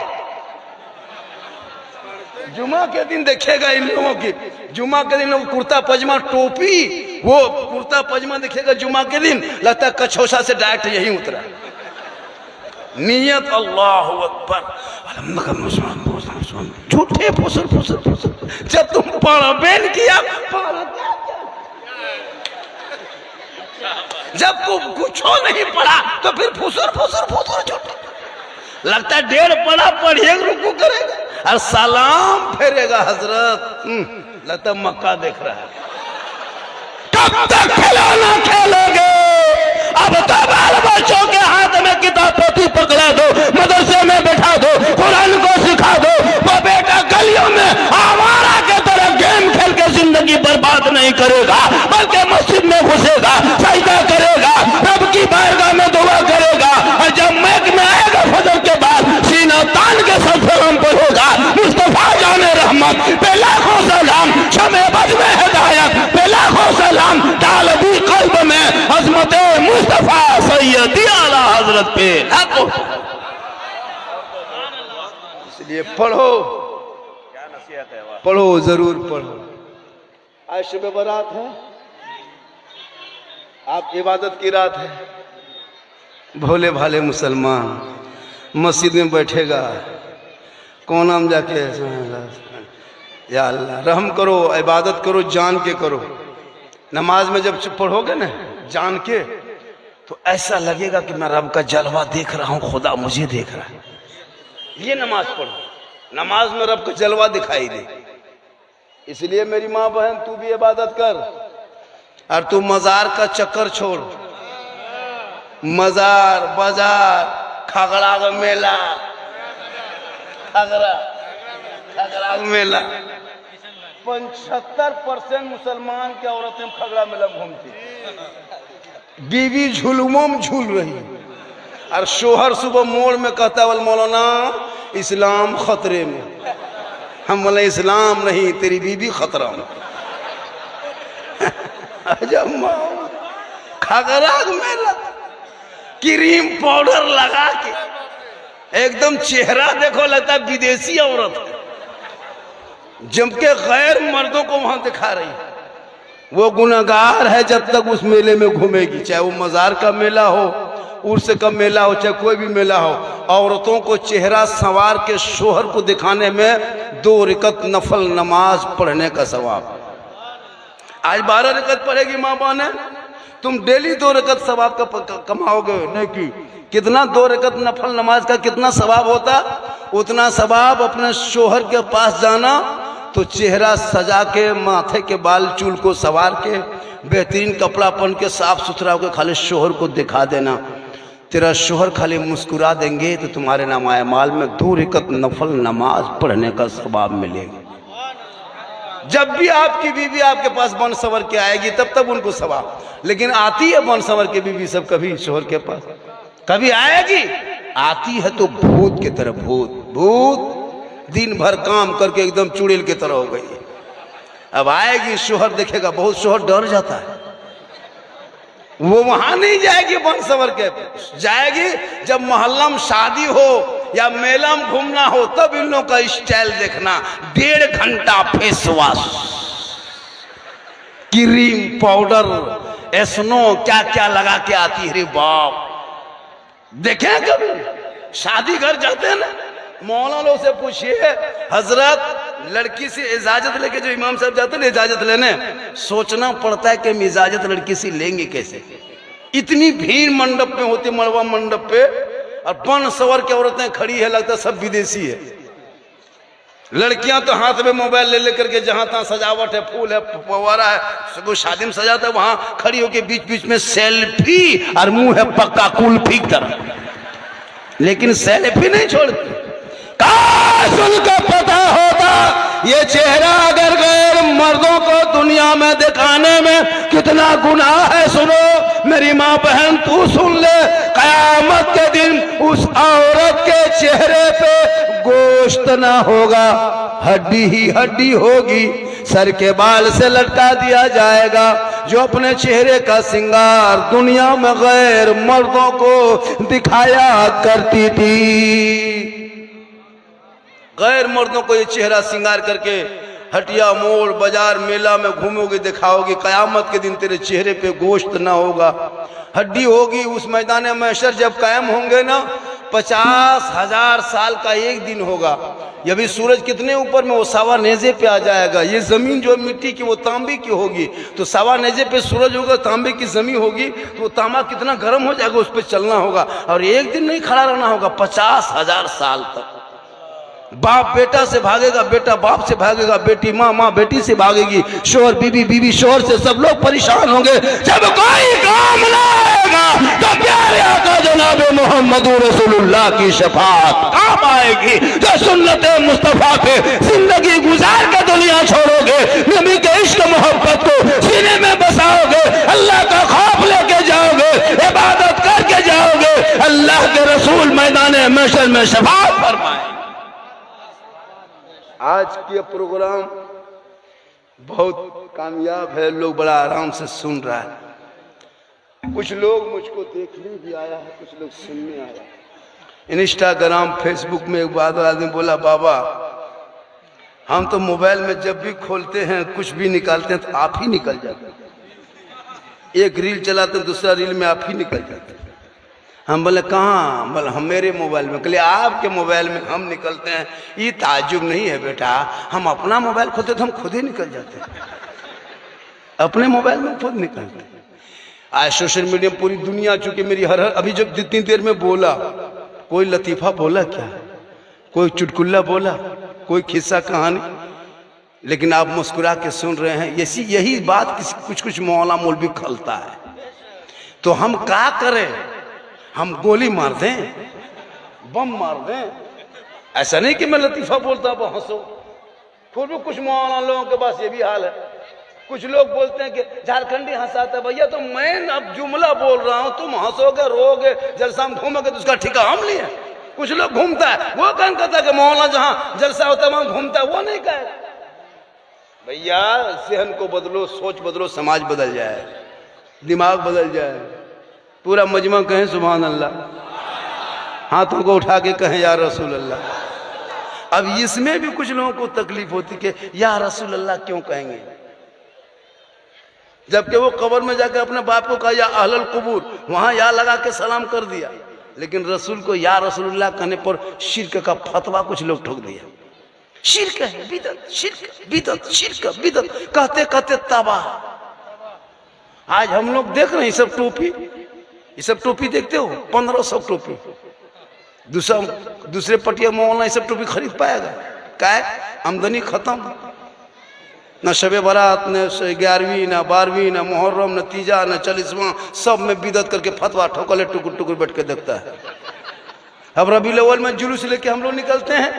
[SPEAKER 1] जुमा के दिन देखेगा इन लोगों की, जुमा के दिन लोग कुर्ता पजामा टोपी, वो कुर्ता पजामा देखेगा जुमा के दिन, लगता है कछोसा से डायरेक्ट यही उतरा। नियत अल्लाह अकबर, झूठे फुसर फुसर फुसर। जब तुम पढ़बे न किया, जब कुछ नहीं पढ़ा तो फिर फुसर फुसर फुसर झूठे। लगता है 1.5 पढ़ा पढ़िए रुकू करेगा और सलाम फेरेगा हजरत। लगता है मक्का देख रहा है। कब तक खिलौना खेलोगे? अब तो बाल बच्चों के हाथ में किताब पोथी पकड़ा दो, मदरसे में बैठा दो, कुरान को सिखा दो। वो बेटा गलियों में आवारा के तरह गेम खेल के जिंदगी बर्बाद नहीं करेगा, बल्कि मस्जिद में घुसेगा, सजदा करेगा, रब की बारगाह में दुआ करेगा। और जब मैक में आएगा फजर के बाद सीना तान के साथ सलाम पढ़ेगा। मुस्तफा जाने रहमत पे लाखों सलाम, शमे बज में हिदायत पे लाखों सलाम, डाल दी कल्ब में अजमत मुस्तफा सैयदी आला हजरत पे लाखों। इसलिए पढ़ो, क्या नसीहत है, पढ़ो जरूर पढ़ो। आज शब बारात है, आप इबादत की रात है। भोले भाले मुसलमान मस्जिद में बैठेगा, कोना में जाके या अल्लाह रहम करो, इबादत करो, जान के करो। नमाज में जब पढ़ोगे ना जान के, तो ऐसा लगेगा कि मैं रब का जलवा देख रहा हूं, खुदा मुझे देख रहा है। ये नमाज पढ़ो, नमाज में रब का जलवा दिखाई दे। इसलिए मेरी माँ बहन, तू भी इबादत कर और तू मजार का चक्कर छोड़। मजार बाजार खगड़ा का मेला, खगड़ा मेला 75% मुसलमान की औरतें खगड़ा मेला घूमती। बीवी झुलुमों में झूल रही और शोहर सुबह मोड़ में कहता है मौलाना इस्लाम खतरे में। हम बोले इस्लाम नहीं, तेरी बीवी खतरा में। खगड़ा मेला क्रीम पाउडर लगा के एकदम चेहरा देखो लगता है विदेशी औरत है, जम के गैर मर्दों को वहां दिखा रही है। वो गुनहगार है जब तक उस मेले में घूमेगी, चाहे वो मजार का मेला हो, उर्स का मेला हो, चाहे कोई भी मेला हो। औरतों को चेहरा संवार के शोहर को दिखाने में 2 रकत नफल नमाज पढ़ने का सवाब। आज 12 रकत पढ़ेगी माँ बहने, तुम डेली 2 रकत सवाब का कमाओगे। नहीं कि कितना 2 रकत नफल नमाज का कितना सवाब होता, उतना सवाब अपने शोहर के पास जाना, तो चेहरा सजा के, माथे के बाल चूल को सवार के, बेहतरीन कपड़ा पहन के, साफ सुथरा होकर खाली शोहर को दिखा देना। तेरा शोहर खाली मुस्कुरा देंगे तो तुम्हारे नामाए माल में 2 रकत नफल नमाज पढ़ने का सवाब मिलेगा। जब भी आपकी बीवी आपके पास बन सवर के आएगी तब तक उनको सवाब, लेकिन आती है बन सवर के बीवी सब कभी शोहर के पास कभी आएगी? आती है तो भूत की तरह, भूत दिन भर काम करके एकदम चुड़ैल की तरह हो गई। अब आएगी, शोहर देखेगा, बहुत शोहर डर जाता है। वो वहां नहीं जाएगी बन सवर के, जाएगी जब मोहल्ला में शादी हो या मेला में घूमना हो, तब इन लोगों का स्टाइल देखना। 1.5 घंटा face wash, cream powder, snow क्या क्या लगा के आती है। रे बाप, देखे कभी शादी घर जाते हैं ना, मौलाना से पूछिए हजरत, लड़की से इजाजत लेके जो इमाम साहब जाते हैं इजाजत लेने, सोचना पड़ता है कि हम इजाजत लड़की से लेंगे कैसे। इतनी भीड़ मंडप में होती, मड़वा मंडप पे, और बन सवर की औरतें खड़ी है, लगता सब विदेशी है। लड़कियां तो हाथ में मोबाइल ले लेकर के जहां तहां सजावट है, फूल है, फव्वारा है, सबको शादी में सजाता है, वहां खड़ी होकर बीच बीच में सेल्फी, और मुंह है पक्का कुल्फी की तरह, लेकिन सेल्फी नहीं छोड़ती। काश उनको पता होता ये चेहरा अगर गैर मर्दों को दुनिया में दिखाने में कितना गुनाह है। सुनो मेरी माँ बहन, तू सुन ले, कयामत के दिन उस औरत के चेहरे पे गोश्त ना होगा, हड्डी ही हड्डी होगी। सर के बाल से लटका दिया जाएगा। जो अपने चेहरे का श्रृंगार दुनिया में गैर मर्दों को दिखाया करती थी, गैर मर्दों को ये चेहरा श्रृंगार करके हटिया मोड़ बाजार मेला में घूमोगे, दिखाओगे, कयामत के दिन तेरे चेहरे पे गोश्त ना होगा, हड्डी होगी। उस मैदान महशर जब कायम होंगे ना, 50,000 साल का एक दिन होगा। ये भी सूरज कितने ऊपर में, वो सवा नेजे पे आ जाएगा। ये जमीन जो मिट्टी की वो तांबे की होगी, तो सवा नेजे पे सूरज होगा, तांबे की जमीन होगी, तो वो तांबा कितना गर्म हो जाएगा, उस पर चलना होगा। और एक दिन नहीं खड़ा रहना होगा, 50,000 साल तक। बाप बेटा से भागेगा, बेटा बाप से भागेगा, बेटी माँ माँ बेटी से भागेगी, शोहर बीबी बीबी शोहर से, सब लोग परेशान होंगे। जब कोई काम ना आएगा तो प्यारे आका जनाब मोहम्मद रसूलुल्लाह की शफाअत काम आएगी। जो सुन्नत मुस्तफा पे जिंदगी गुजार के दुनिया छोड़ोगे, नबी के इश्क मोहब्बत को सीने में बसाओगे, अल्लाह का खौफ लेके जाओगे, इबादत करके जाओगे, अल्लाह के रसूल मैदान महशर में शफाअत फरमाए। आज के प्रोग्राम बहुत कामयाब है, लोग बड़ा आराम से सुन रहा है। कुछ लोग मुझको देखने भी आया है, कुछ लोग सुनने आया। इंस्टाग्राम फेसबुक में एक बात आदमी बोला, बाबा हम तो मोबाइल में जब भी खोलते हैं कुछ भी निकालते हैं तो आप ही निकल जाते हैं। एक रील चलाते हैं, दूसरा रील में आप ही निकल जाते हैं। हम बोले कहाँ? बोले हम मेरे मोबाइल में। कहले आपके मोबाइल में हम निकलते हैं, ये ताज्जुब नहीं है बेटा। हम अपना मोबाइल खोलते तो हम खुद ही निकल जाते हैं, अपने मोबाइल में खुद निकलते हैं। आज सोशल मीडिया में पूरी दुनिया, चूंकि मेरी हर अभी जब जितनी देर में बोला, कोई लतीफ़ा बोला क्या, कोई चुटकुल्ला बोला, कोई किस्सा कहानी, लेकिन आप मुस्कुरा के सुन रहे हैं। यही बात कुछ कुछ मौला मौलवी खलता है। तो हम क्या करें? हम गोली मार दें, बम मार दें? ऐसा नहीं कि मैं लतीफा बोलता अब हंसो। फिर भी कुछ मौलाना लोगों के पास ये भी हाल है। कुछ लोग बोलते हैं कि झारखंडी हंसाता है। भैया तो मैं अब जुमला बोल रहा हूं, तुम हंसोगे रोगे, जलसा में घूमोगे तो उसका ठिका हम लिए। कुछ लोग घूमता है, वो कौन कहता है कि मौलाना जहां जलसा होता है वहां घूमता है, वो नहीं कहे। भैया जहन को बदलो, सोच बदलो, समाज बदल जाए, दिमाग बदल जाए। पूरा मजमा कहें सुभान अल्लाह, हाथों को उठा के कहें या रसूल अल्लाह। अब इसमें भी कुछ लोगों को तकलीफ होती कि या रसूल अल्लाह क्यों कहेंगे, जबकि वो कब्र में जाकर अपने बाप को कहा या अहलल कुबूर, वहां या लगा के सलाम कर दिया। लेकिन रसूल को या रसूलुल्लाह कहने पर शिर्क का फतवा कुछ लोग ठोक दिया। शिर्क है, बिदअत, शिर्क बिदअत, शिर्क बिदअत कहते कहते तबाह। आज हम लोग देख रहे हैं सब टोपी, ये सब टोपी देखते हो, 1500 टोपी। दूसरे पटिया मौलाना ये सब टोपी खरीद पाएगा? क्या है, आमदनी खत्म। न शबे बारात, न 11वीं, न 12वीं, न मुहर्रम, न तीजा, न 40वां, सब में बिदअत करके फतवा ठोकले टुकुर टुकुर बैठ के देखता है। अब रबीउल अव्वल में जुलूस लेके हम लोग निकलते हैं,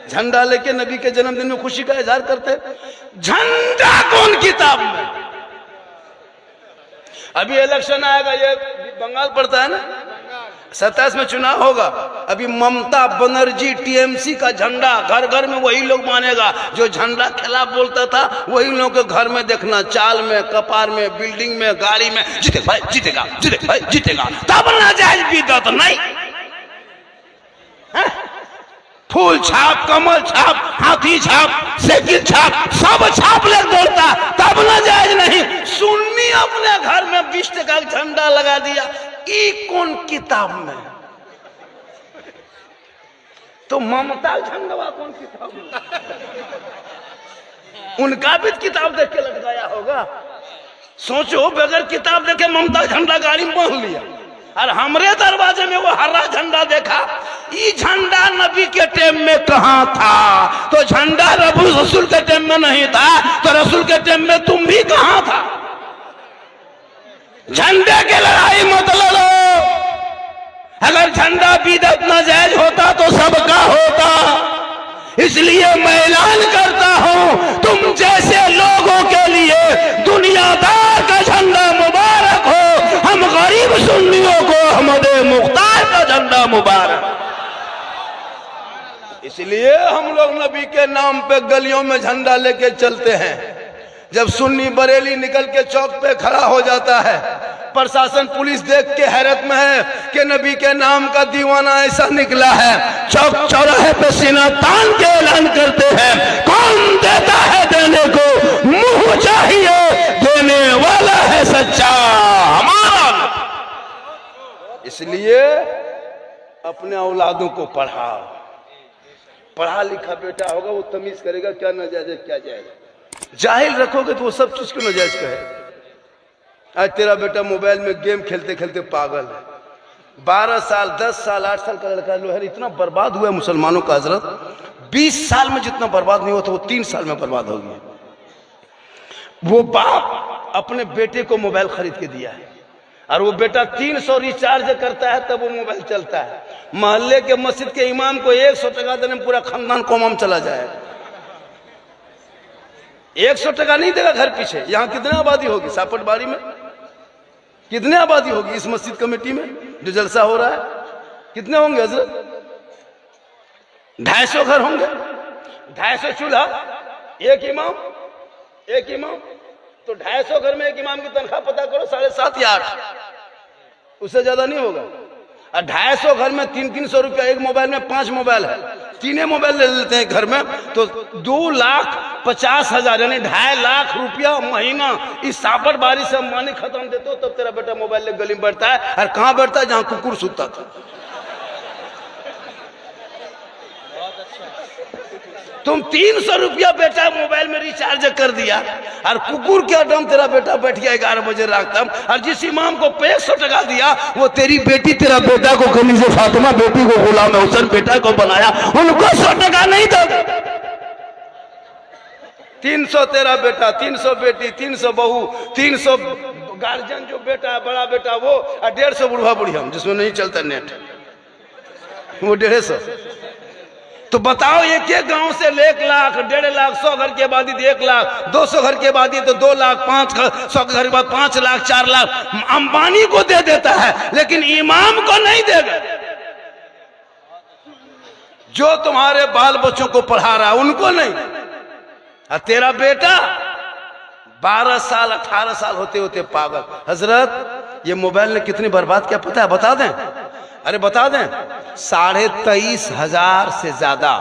[SPEAKER 1] झंडा लेके नबी के जन्मदिन में खुशी का इजहार करते हैं। झंडा कौन किताब में? अभी इलेक्शन आएगा, ये बंगाल पड़ता है ना, 27 में चुनाव होगा। अभी ममता बनर्जी टीएमसी का झंडा घर घर में वही लोग मानेगा जो झंडा खिलाफ बोलता था। वही लोग के घर में देखना, चाल में, कपार में, बिल्डिंग में, गाड़ी में, जीते भाई जीतेगा, जीते भाई जीतेगा, तब ना जायज बिदअत नहीं। फूल छाप, कमल छाप, हाथी छाप, साइकिल छाप, सब छाप ले बोलता, तब ना जायज नहीं। सुन्नी अपने घर में 20 टका झंडा लगा दिया, ई कौन किताब में? तो ममता झंडा कौन किताब में? उनका भी किताब देख के लटकाया होगा। सोचो, बगैर किताब देखे ममता झंडा गाड़ी में बांध लिया, और हमरे दरवाजे में वो हरा झंडा देखा। ये झंडा नबी के टाइम में कहां था? तो झंडा रसूल के टाइम में नहीं था, तो रसूल के टाइम में तुम भी कहां था? झंडे की लड़ाई मत लड़ो। अगर झंडा बिदअत नाजायज होता तो सबका होता। इसलिए मैं ऐलान करता हूं, तुम जैसे लोगों के लिए दुनियादार का झंडा मुबारक हो, हम गरीब सुन्नियों को अहमद मुख्तार का झंडा मुबारक। इसलिए हम लोग नबी के नाम पे गलियों में झंडा लेके चलते हैं। जब सुन्नी बरेली निकल के चौक पे खड़ा हो जाता है, प्रशासन पुलिस देख के हैरत में है कि नबी के नाम का दीवाना ऐसा निकला है। चौक चौराहे पे सीना तान के ऐलान करते हैं, कौन देता है देने को, मुंह चाहिए, देने वाला है सच्चा हमारा। इसलिए अपने औलादों को पढ़ाओ। पढ़ा लिखा बेटा होगा वो तमीज करेगा क्या नाजायज है क्या जायज। जाहिल रखोगे तो वो सब चीज को नाजायज कहे। आज तेरा बेटा मोबाइल में गेम खेलते खेलते पागल है। 12 साल 10 साल 8 साल का लड़का जो है इतना बर्बाद हुआ है मुसलमानों का हजरत। 20 साल में जितना बर्बाद नहीं हुआ था वो 3 साल में बर्बाद हो गया। वो बाप अपने बेटे को मोबाइल खरीद के दिया है और वो बेटा 300 रिचार्ज करता है तब वो मोबाइल चलता है। मोहल्ले के मस्जिद के इमाम को 100 टका देने में पूरा खानदान कोमाम चला जाए। 100 टका नहीं देगा घर पीछे। यहाँ कितनी आबादी होगी सापट बाड़ी में? कितनी आबादी होगी इस मस्जिद कमेटी में जो जलसा हो रहा है? कितने होंगे हजरत? 250 घर होंगे, 250 चूल्हा, एक इमाम तो 250 घर में एक इमाम की तनख्वाह पता करो 7.5 या 8, उससे ज्यादा नहीं होगा। और 250 घर में 300 रुपया। एक मोबाइल में 5 मोबाइल है, 3 मोबाइल ले लेते हैं घर में तो 2,50,000 यानी 2.5 लाख रुपया महीना। इस सापट बारी से मानी खत्म देते हो तब तेरा बेटा मोबाइल ले गली में बैठता है। और कहां बैठता है? जहां कुकुर सुतता था। तुम 300 रुपया बेटा मोबाइल में रिचार्ज कर दिया और कुकुर के दम तेरा बेटा बैठ गया 11 बजे रात तक। और जिस इमाम को 100 टका दिया वो तेरी बेटी तेरा बेटा को कनीज़े फातिमा बेटी को गुलाम हुसैन बेटा को बनाया, उनको 100 टका नहीं दोगे। 300 तेरा बेटा, 300 बेटी, 300 बहू, 300 गार्जियन जो बेटा है बड़ा बेटा वो, और 150 बुढ़वा बुढ़ी हम जिसमें नहीं चलता नेट, वो 150। तो बताओ एक एक गांव से 1 लाख 1.5 लाख, 100 घर की आबादी तो 1 लाख, 200 घर की आबादी तो 2 लाख, 500 घर के बाद 5 लाख 4 लाख अंबानी को दे देता है लेकिन इमाम को नहीं देगा। जो तुम्हारे बाल बच्चों को पढ़ा रहा है उनको नहीं। और तेरा बेटा 12 साल 18 साल होते होते पागल। हजरत ये मोबाइल ने कितनी बर्बाद किया पता है? बता दें? अरे बता दें, 23,500 से ज्यादा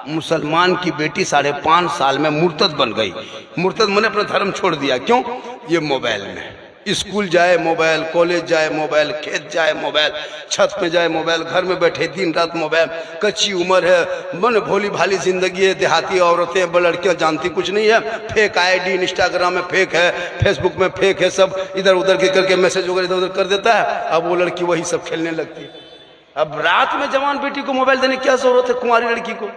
[SPEAKER 1] मुसलमान की बेटी 5.5 साल में मुर्तद बन गई। मुर्तद मैंने अपना धर्म छोड़ दिया। क्यों? ये मोबाइल में। स्कूल जाए मोबाइल, कॉलेज जाए मोबाइल, खेत जाए मोबाइल, छत पे जाए मोबाइल, घर में बैठे दिन रात मोबाइल। कच्ची उम्र है, मन भोली भाली जिंदगी है, देहाती औरतें लड़कियां जानती कुछ नहीं है। फेक आईडी इंस्टाग्राम में फेक है, फेसबुक में फेक है, सब इधर उधर के करके मैसेज वगैरह इधर उधर कर देता है। अब वो लड़की वही सब खेलने लगती है। अब रात में जवान बेटी को मोबाइल देने की क्या जरूरत है? कुंवारी लड़की को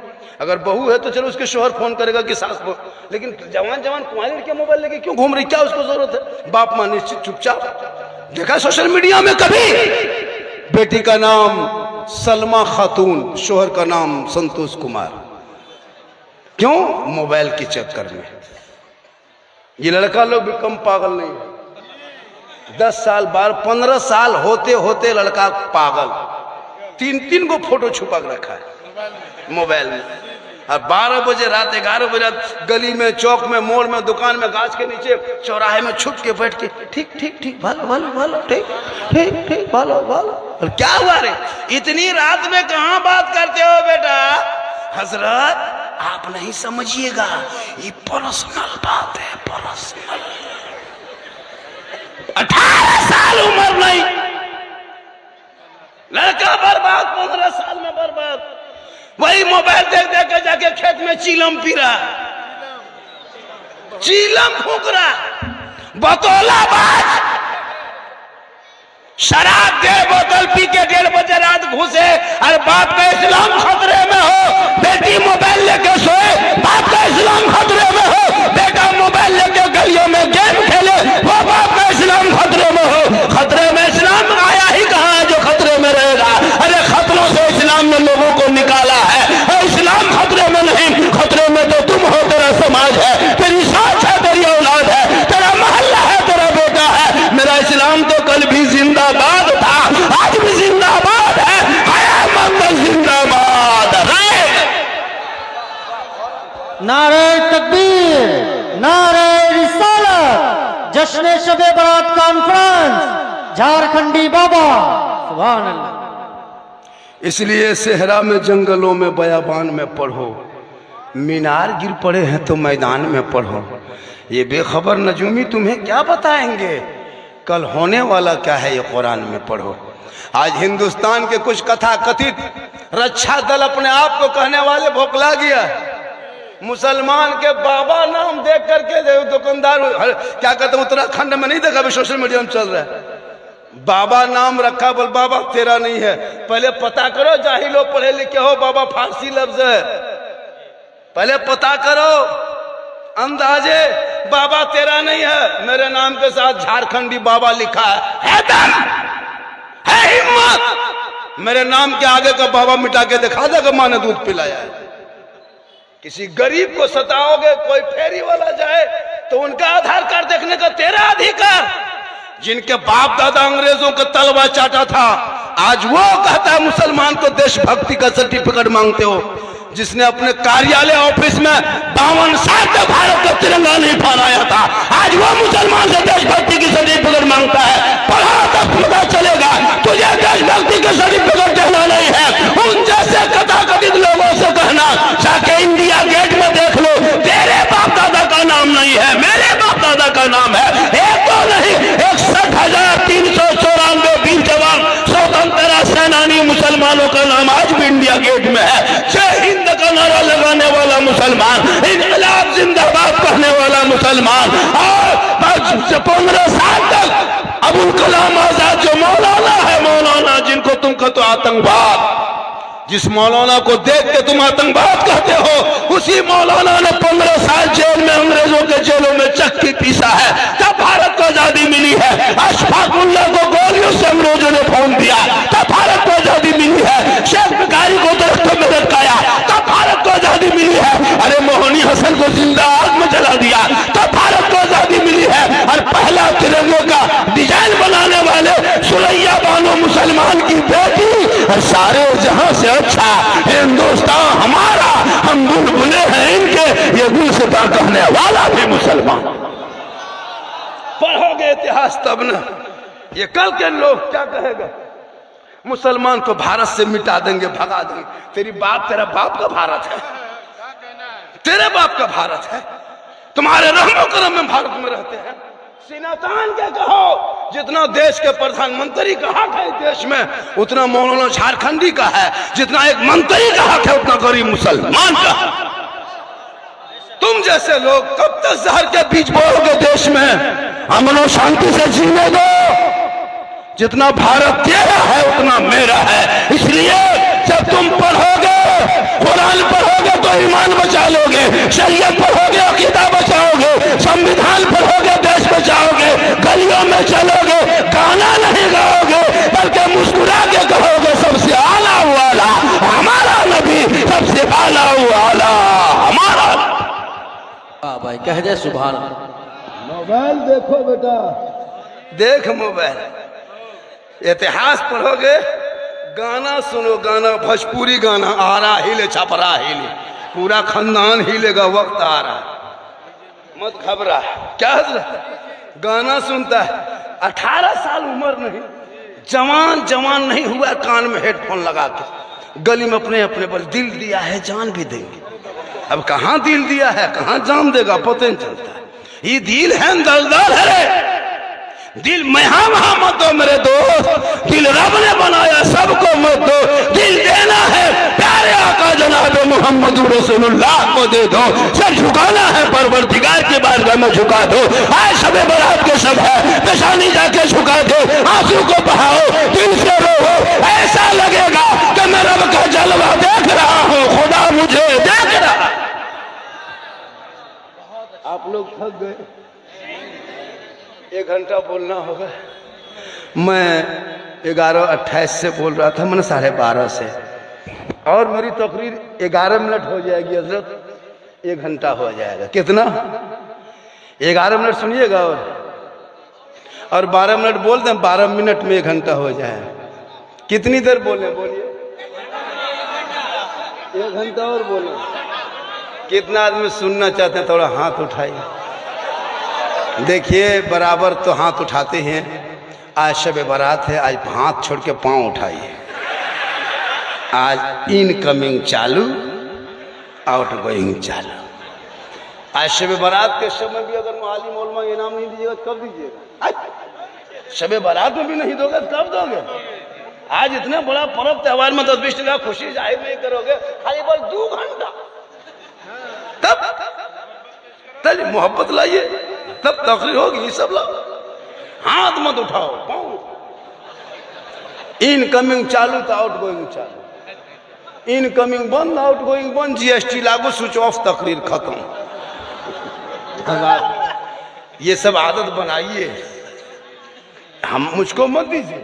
[SPEAKER 1] अगर बहू है तो चलो उसके शोहर फोन करेगा कि सास को, लेकिन जवान कुंवारी लड़की मोबाइल लेके क्यों घूम रही? क्या उसको जरूरत है? बाप माँ निश्चित चुपचाप। देखा सोशल मीडिया में कभी? बेटी का नाम सलमा खातून, शोहर का नाम संतोष कुमार। क्यों? मोबाइल के चक्कर में। ये लड़का लोग भी कम पागल नहीं है। 10 साल 12 15 साल होते होते लड़का पागल। 3 को फोटो छुपा के रखा है मोबाइल में। और 12 बजे रात 11 बजे रात गली में, चौक में, मोड़ में, दुकान में, गाछ के नीचे, चौराहे में छुप के बैठ के ठीक ठीक ठीक भालो भालो भालो ठीक ठीक ठीक भालो भालो। और क्या हुआ रे? इतनी रात में कहाँ बात करते हो बेटा? हजरत आप नहीं समझिएगा, ये पर्सनल बात है, पर्सनल। 18 साल उम्र नहीं, लड़का बर्बाद, 15 साल में बर्बाद। वही मोबाइल देख देख के जाके खेत में चीलम पी रहा, चीलम फूंक रहा, बतौला बाज। शराब दे बोतल पी के 1:30 बजे रात घुसे और बाप का इस्लाम खतरे में हो। बेटी मोबाइल लेके सोए, बाप का इस्लाम खतरे में हो। बेटा मोबाइल लेके गलियों में गेम खेले, वो बाप का इस्लाम खतरे में हो। खतरे में इस्लाम आया ही कहाँ है जो खतरे में रहेगा? अरे खतरों से इस्लाम ने लोगों को निकाला है। और इस्लाम खतरे में नहीं, खतरे में तो तुम हो, तेरा समाज है, तेरी साथ है, तेरी औलाद है, तेरा मोहल्ला है, तेरा बेटा है। मेरा इस्लाम तो कल भी जिंदाबाद था, आज भी जिंदाबाद है, हयात जिंदाबाद रहे।
[SPEAKER 3] नारे तकबीर, नारे रिसालत, जश्न शबे बारात कॉन्फ्रेंस, झारखंडी बाबा, सुभान अल्लाह।
[SPEAKER 1] इसलिए सेहरा में, जंगलों में, बयाबान में पढ़ो। मीनार गिर पड़े हैं तो मैदान में पढ़ो। ये बेखबर नजूमी तुम्हें क्या बताएंगे? कल होने वाला क्या है ये कुरान में पढ़ो। आज हिंदुस्तान के कुछ कथा कथित रक्षा दल अपने आप को कहने वाले भोकला गया। मुसलमान के बाबा नाम देख करके दुकानदार क्या कहते हैं, उत्तराखंड में नहीं देखा, अभी सोशल मीडिया में चल रहा है, बाबा नाम रखा, बोल बाबा तेरा नहीं है। पहले पता करो, जाहिलो पढ़े लिखे हो, बाबा फारसी लफ्ज है, पहले पता करो। अंदाजे बाबा तेरा नहीं है, मेरे नाम के साथ झारखंडी बाबा लिखा है दम है हिम्मत, मेरे नाम के आगे का बाबा मिटा के दिखा देगा माँ ने दूध पिलाया है। किसी गरीब को सताओगे, कोई फेरी वाला जाए तो उनका आधार कार्ड देखने का तेरा अधिकार। जिनके बाप दादा अंग्रेजों का तलवा चाटा था, आज वो कहता है मुसलमान को देशभक्ति का सर्टिफिकेट मांगते हो। जिसने अपने कार्यालय ऑफिस में 52 साल तक भारत का तिरंगा नहीं फहराया था, आज वो मुसलमान से देशभक्ति की सर्टिफिकेट मांगता है। पढ़ा तब पता चलेगा तुझे देशभक्ति का सर्टिफिकेट देना नहीं है। उन जैसे कथाकथित लोगों से कहना जाके इंडिया गेट में देख लो, तेरे बाप दादा का नाम नहीं है, मेरे बाप दादा का नाम है। एक तो नहीं 61,394 वीर जवान स्वतंत्रता सेनानी मुसलमानों का नाम आज भी इंडिया गेट में है। जय हिंद का नारा लगाने वाला मुसलमान, इनकलाब जिंदाबाद कहने वाला मुसलमान, और 15 साल तक अबुल कलाम आजाद जो मौलाना है, मौलाना जिनको तुम कहते हो आतंकवाद, जिस मौलाना को देख के तुम आतंकवाद कहते हो, उसी मौलाना ने 15 साल जेल में, अंग्रेजों के जेलों में चक्की पीसा है। तब भारत को आजादी मिली है। अशफाकुल्लाह को गोलियों से अंग्रेजों ने फोन दिया, तब भारत को आजादी मिली है। शेख भिखारी को दरख्तों में लटकाया, तब भारत को आजादी मिली है। अरे मोहनी हसन को जिंदा आग में जला दिया, तब भारत को आजादी मिली है। और पहला तिरंगे का डिजाइन बनाने वाले सुरैया बानो मुसलमान की बेटी, और सारे जहां से अच्छा हिंदुस्तान हमारा, हम बुलबुले हैं इनके, ये दिल से कहने वाला भी मुसलमान। पढ़ोगे इतिहास तब ना, ये कल के लोग क्या कहेगा, मुसलमान को भारत से मिटा देंगे, भगा देंगे। तेरा बाप का भारत है, तेरे बाप का भारत है, तुम्हारे रहमो करम में भारत में रहते हैं। सीना तान के कहो, जितना देश के प्रधानमंत्री का हक है देश में, उतना मौलाना झारखंडी का है। जितना एक मंत्री का हक है, उतना गरीब मुसलमान का। तुम जैसे लोग कब तक जहर के बीज बोओगे देश में? अमन और शांति से जीने दो। जितना भारत तेरा है उतना मेरा है। इसलिए जब तुम पढ़ोगे, कुरान पढ़ोगे तो ईमान बचा लोगे, शरीयत पढ़ोगे अकीदा बचाओगे, संविधान पढ़ोगे देश बचाओगे, गलियों में चलोगे गाना नहीं गाओगे, बल्कि मुस्कुरा के कहोगे सबसे आला वाला हमारा नबी, सबसे आला वाला हमारा।
[SPEAKER 2] भाई कह दे सुभान।
[SPEAKER 1] मोबाइल देखो बेटा, देख मोबाइल, इतिहास पढ़ोगे, गाना सुनो, गाना भोजपुरी गाना, आरा हिले छपरा हिले, पूरा खानदान हिलेगा, वक्त आ रहा है, मत घबरा। क्या गाना सुनता है, 18 साल उम्र नहीं, जवान नहीं हुआ, कान में हेडफोन लगा के गली में अपने बल दिल दिया है, जान भी देंगे। अब कहाँ दिल दिया है, कहाँ जान देगा, पता नहीं चलता है। ये दिल है दलदल है, दिल वहां मत दो मेरे दोस्त, दिल रब ने बनाया, सबको मत दो। दिल देना है प्यारे आका जनाब मोहम्मद रसूलुल्लाह को दे दो। सर झुकाना है परवरदिगार के बारगाह में झुका दो। आज शबे बारात के सब है, पेशानी जाके झुका दो, आंसू को बहाओ, दिल से रो, ऐसा लगेगा कि मैं रब का जलवा देख रहा हूँ, खुदा मुझे देख रहा। आप लोग थक गए, 1 घंटा बोलना होगा। मैं 11:28 से बोल रहा था, मैंने 12:30 से, और मेरी तकरीर 11 मिनट हो जाएगी हजरत, 1 घंटा हो जाएगा। कितना? 11 मिनट सुनिएगा और 12 मिनट बोल दें, 12 मिनट में 1 घंटा हो जाएगा। कितनी देर बोले? बोलिए 1 घंटा और बोले। कितना आदमी सुनना चाहते हैं? थोड़ा हाथ उठाइए। देखिए बराबर तो हाथ उठाते हैं। आज शब बारात है, आज हाथ छोड़ के पांव उठाइए। आज इनकमिंग चालू, आउट गोइंग चालू। आज शब बारात के समय भी अगर माली मौलमा इनाम नहीं दीजिएगा तो कब दीजिएगा? शब बारात में भी नहीं दोगे तो कब दोगे? आज इतना बड़ा पर्व त्योहार में 10-20 टका खुशी जाहिर नहीं करोगे, खाली बस 2 घंटा तब मोहब्बत लाइए, तब तकरीर होगी। ये सब लोग हाथ मत उठाओ, पाओ इनकमिंग चालू तो आउट गोइंग चालू, इनकमिंग बंद आउट गोइंग बंद, जीएसटी लागू, स्विच ऑफ, तकरीर खत्म। ये सब आदत बनाइए, हम मुझको मत दीजिए,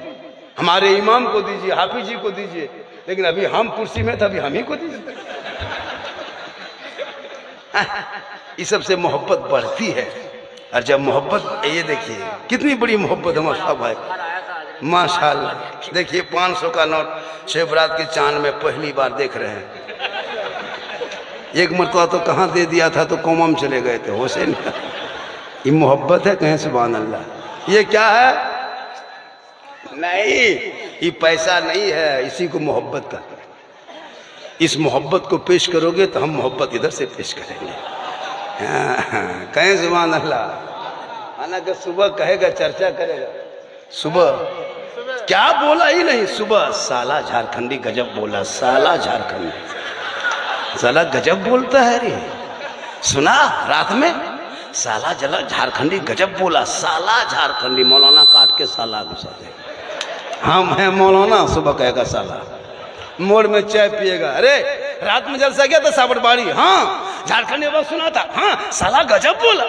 [SPEAKER 1] हमारे इमाम को दीजिए, हाफिज जी को दीजिए, लेकिन अभी हम कुर्सी में थे, अभी हम ही को दीजिए। इस सब से मोहब्बत बढ़ती है। और जब मोहब्बत, ये देखिए कितनी बड़ी मोहब्बत है माशा भाई, माशाल्लाह। देखिए 500 का नोट शिवरात के चांद में पहली बार देख रहे हैं। एक मरतबा तो कहाँ दे दिया था तो कोमा में चले गए थे हुसैन। ये मोहब्बत है, कहें सुभान अल्लाह। ये क्या है? नहीं, ये पैसा नहीं है, इसी को मोहब्बत कहते हैं। इस मोहब्बत को पेश करोगे तो हम मोहब्बत इधर से पेश करेंगे। कहें सुभान अल्लाह। हालांकि सुबह कहेगा, चर्चा करेगा, सुबह क्या बोला ही नहीं, सुबह साला झारखंडी गजब बोला, साला झारखंडी, साला गजब बोलता है रे, सुना रात में, साला जला झारखंडी गजब बोला, साला झारखंडी, मौलाना काट के साला घुसा दे। हाँ मैं मौलाना, सुबह कहेगा साला, मोड़ में चाय पिएगा, अरे रात में जलसा गया था साबरबाड़ी, हाँ झारखंडी बात सुना था, हाँ साला गजब बोला।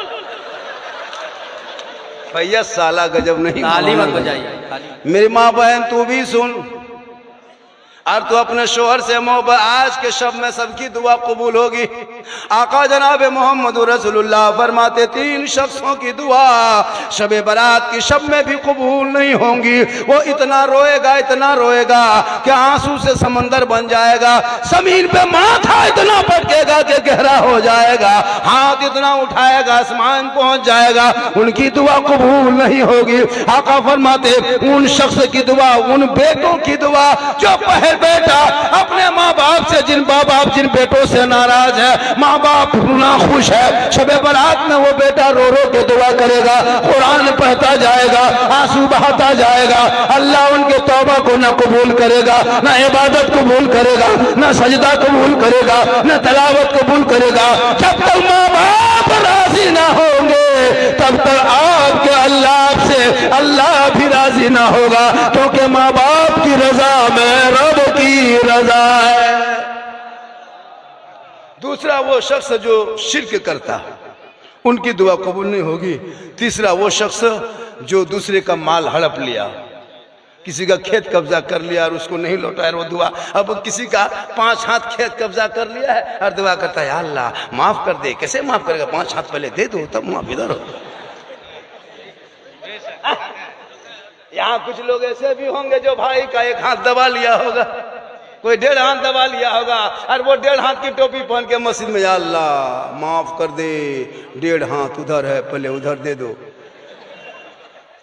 [SPEAKER 1] भैया साला गजब नहीं,
[SPEAKER 2] ताली मत बजाइए।
[SPEAKER 1] मेरी माँ बहन तू भी सुन, और तू अपने शोहर से मोहब्बत, आज के शब में सबकी दुआ कबूल होगी। आका जनाब मोहम्मद रसूलुल्लाह फरमाते 3 शख्सों की दुआ शबे बारात की शब में भी कबूल नहीं होंगी। वो इतना रोएगा, इतना रोएगा कि आंसू से समंदर बन जाएगा, जमीन पे माथा इतना पटकेगा कि गहरा हो जाएगा, हाथ इतना उठाएगा आसमान पहुंच जाएगा, उनकी दुआ कबूल नहीं होगी। आका फरमाते उन शख्स की दुआ, उन बेटों की दुआ जो पहले बेटा अपने माँ बाप से, जिन माँ बाप जिन बेटों से नाराज है, माँ बाप ना खुश है, शबे बारात में वो बेटा रो रो के दुआ करेगा, कुरान पढ़ता जाएगा, आंसू बहाता जाएगा, अल्लाह उनके तौबा को न कबूल करेगा, न इबादत कबूल करेगा, न सजदा कबूल करेगा, न तलावत कबूल करेगा। जब तक माँ बाप राजी ना होंगे तब तक आपके अल्लाह से अल्लाह भी राजी ना होगा, क्योंकि माँ बाप की रजा में रब की रजा है। दूसरा वो शख्स जो शिर्क करता है, उनकी दुआ कबूल नहीं होगी। तीसरा वो शख्स जो दूसरे का माल हड़प लिया, किसी का खेत कब्जा कर लिया और उसको नहीं लौटाया, वो दुआ, अब किसी का 5 हाथ खेत कब्जा कर लिया है और दुआ करता है, अल्लाह माफ कर दे। कैसे माफ करेगा? 5 हाथ पहले दे दो तब माफ इधर हो। यहाँ कुछ लोग ऐसे भी होंगे जो भाई का 1 हाथ दबा लिया होगा, कोई 1.5 हाथ दबा लिया होगा, और वो 1.5 हाथ की टोपी पहन के मस्जिद में, अल्लाह माफ कर दे, 1.5 हाथ उधर है, पहले उधर दे दो।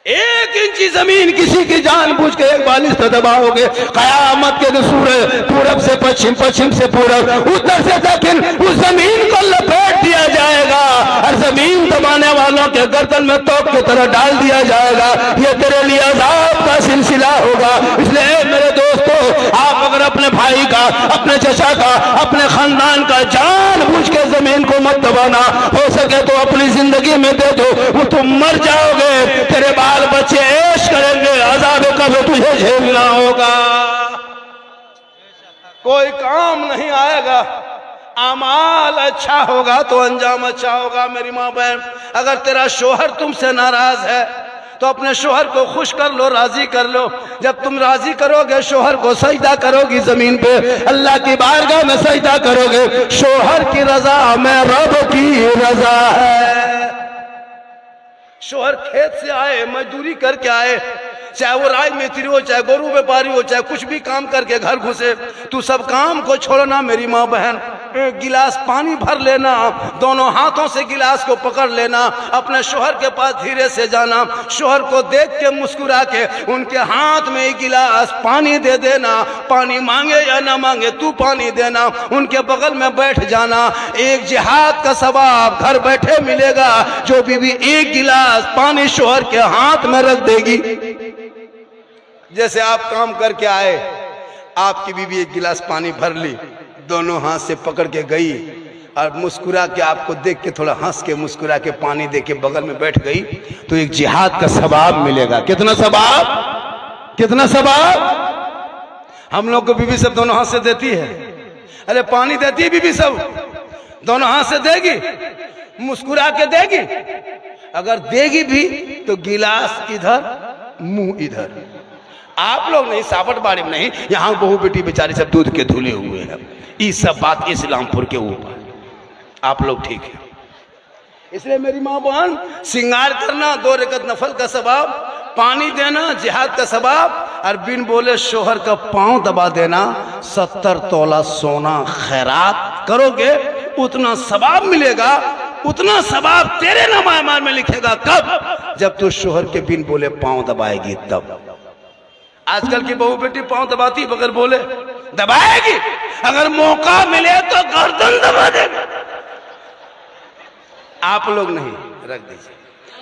[SPEAKER 1] 1 इंची जमीन किसी की जानबूझ के 1 बालिश तो दबाओगे, कयामत के सूरज पूरब से पश्चिम, पश्चिम से पूरब, उत्तर से दक्षिण, उस जमीन को लपेट दिया जाएगा और जमीन दबाने वालों के गर्दन में तोप की तरह डाल दिया जाएगा। ये तेरे लिए अज़ाब का सिलसिला होगा। इसलिए मेरे दोस्तों, आप अगर अपने भाई का, अपने चचा का, अपने खानदान का जानबूझ के जमीन को मत दबाना, हो सके तो अपनी जिंदगी में दे दो, वो तुम मर जाओगे, तेरे बाल बच्चे ऐश करेंगे, अज़ाब कब्र तुझे झेलना होगा, कोई काम नहीं आएगा। अमाल अच्छा होगा तो अंजाम अच्छा होगा। मेरी माँ बहन, अगर तेरा शोहर तुमसे नाराज है तो अपने शोहर को खुश कर लो, राजी कर लो। जब तुम राजी करोगे, शोहर को सजदा करोगी, जमीन पे अल्लाह की बारगाह में सजदा करोगे, शोहर की रजा में रब की रजा है। शोहर खेत से आए, मजदूरी करके आए, चाहे वो राय मिस्त्री हो, चाहे गोरू व्यापारी हो, चाहे कुछ भी काम करके घर घुसे, तू सब काम को छोड़ना मेरी माँ बहन। 1 गिलास पानी भर लेना, दोनों हाथों से गिलास को पकड़ लेना, अपने शोहर के पास धीरे से जाना, शोहर को देख के मुस्कुरा के उनके हाथ में 1 गिलास पानी दे देना, पानी मांगे या ना मांगे तू पानी देना, उनके बगल में बैठ जाना। एक जिहाद का सवाब घर बैठे मिलेगा। जो बीवी 1 गिलास पानी शोहर के हाथ में रख देगी, जैसे आप काम करके आए, आपकी बीवी एक गिलास पानी भर ली, दोनों हाथ से पकड़ के गई और मुस्कुरा के आपको देख के थोड़ा हंस के मुस्कुरा के पानी दे के बगल में बैठ गई, तो एक जिहाद का सवाब मिलेगा। कितना सवाब, कितना सवाब। हम लोग को बीवी सब दोनों हाथ से देती है, अरे पानी देती है बीवी सब दोनों हाथ से देगी, मुस्कुरा के देगी। अगर देगी भी तो गिलास इधर मुंह इधर। आप लोग नहीं, सावट बाड़ी में नहीं, यहाँ बहू बेटी बेचारी सब दूध के धुले हुए हैं। ये सब बात इस्लामपुर के ऊपर, आप लोग ठीक है। इसलिए मेरी माँ बहन, श्रृंगार करना 2 रकत नफल का सवाब, पानी देना जिहाद का सवाब, और बिन बोले शोहर का पांव दबा देना 70 तोला सोना खैरात करोगे, उतना सवाब मिलेगा। उतना सवाब तेरे नाम में लिखेगा कब, जब तू शोहर के बिन बोले पांव दबाएगी तब। आजकल की बहू बेटी पांव दबाती बगैर बोले, दबाएगी, अगर मौका मिले तो गर्दन दबा देगी। आप लोग नहीं, रख दीजिए,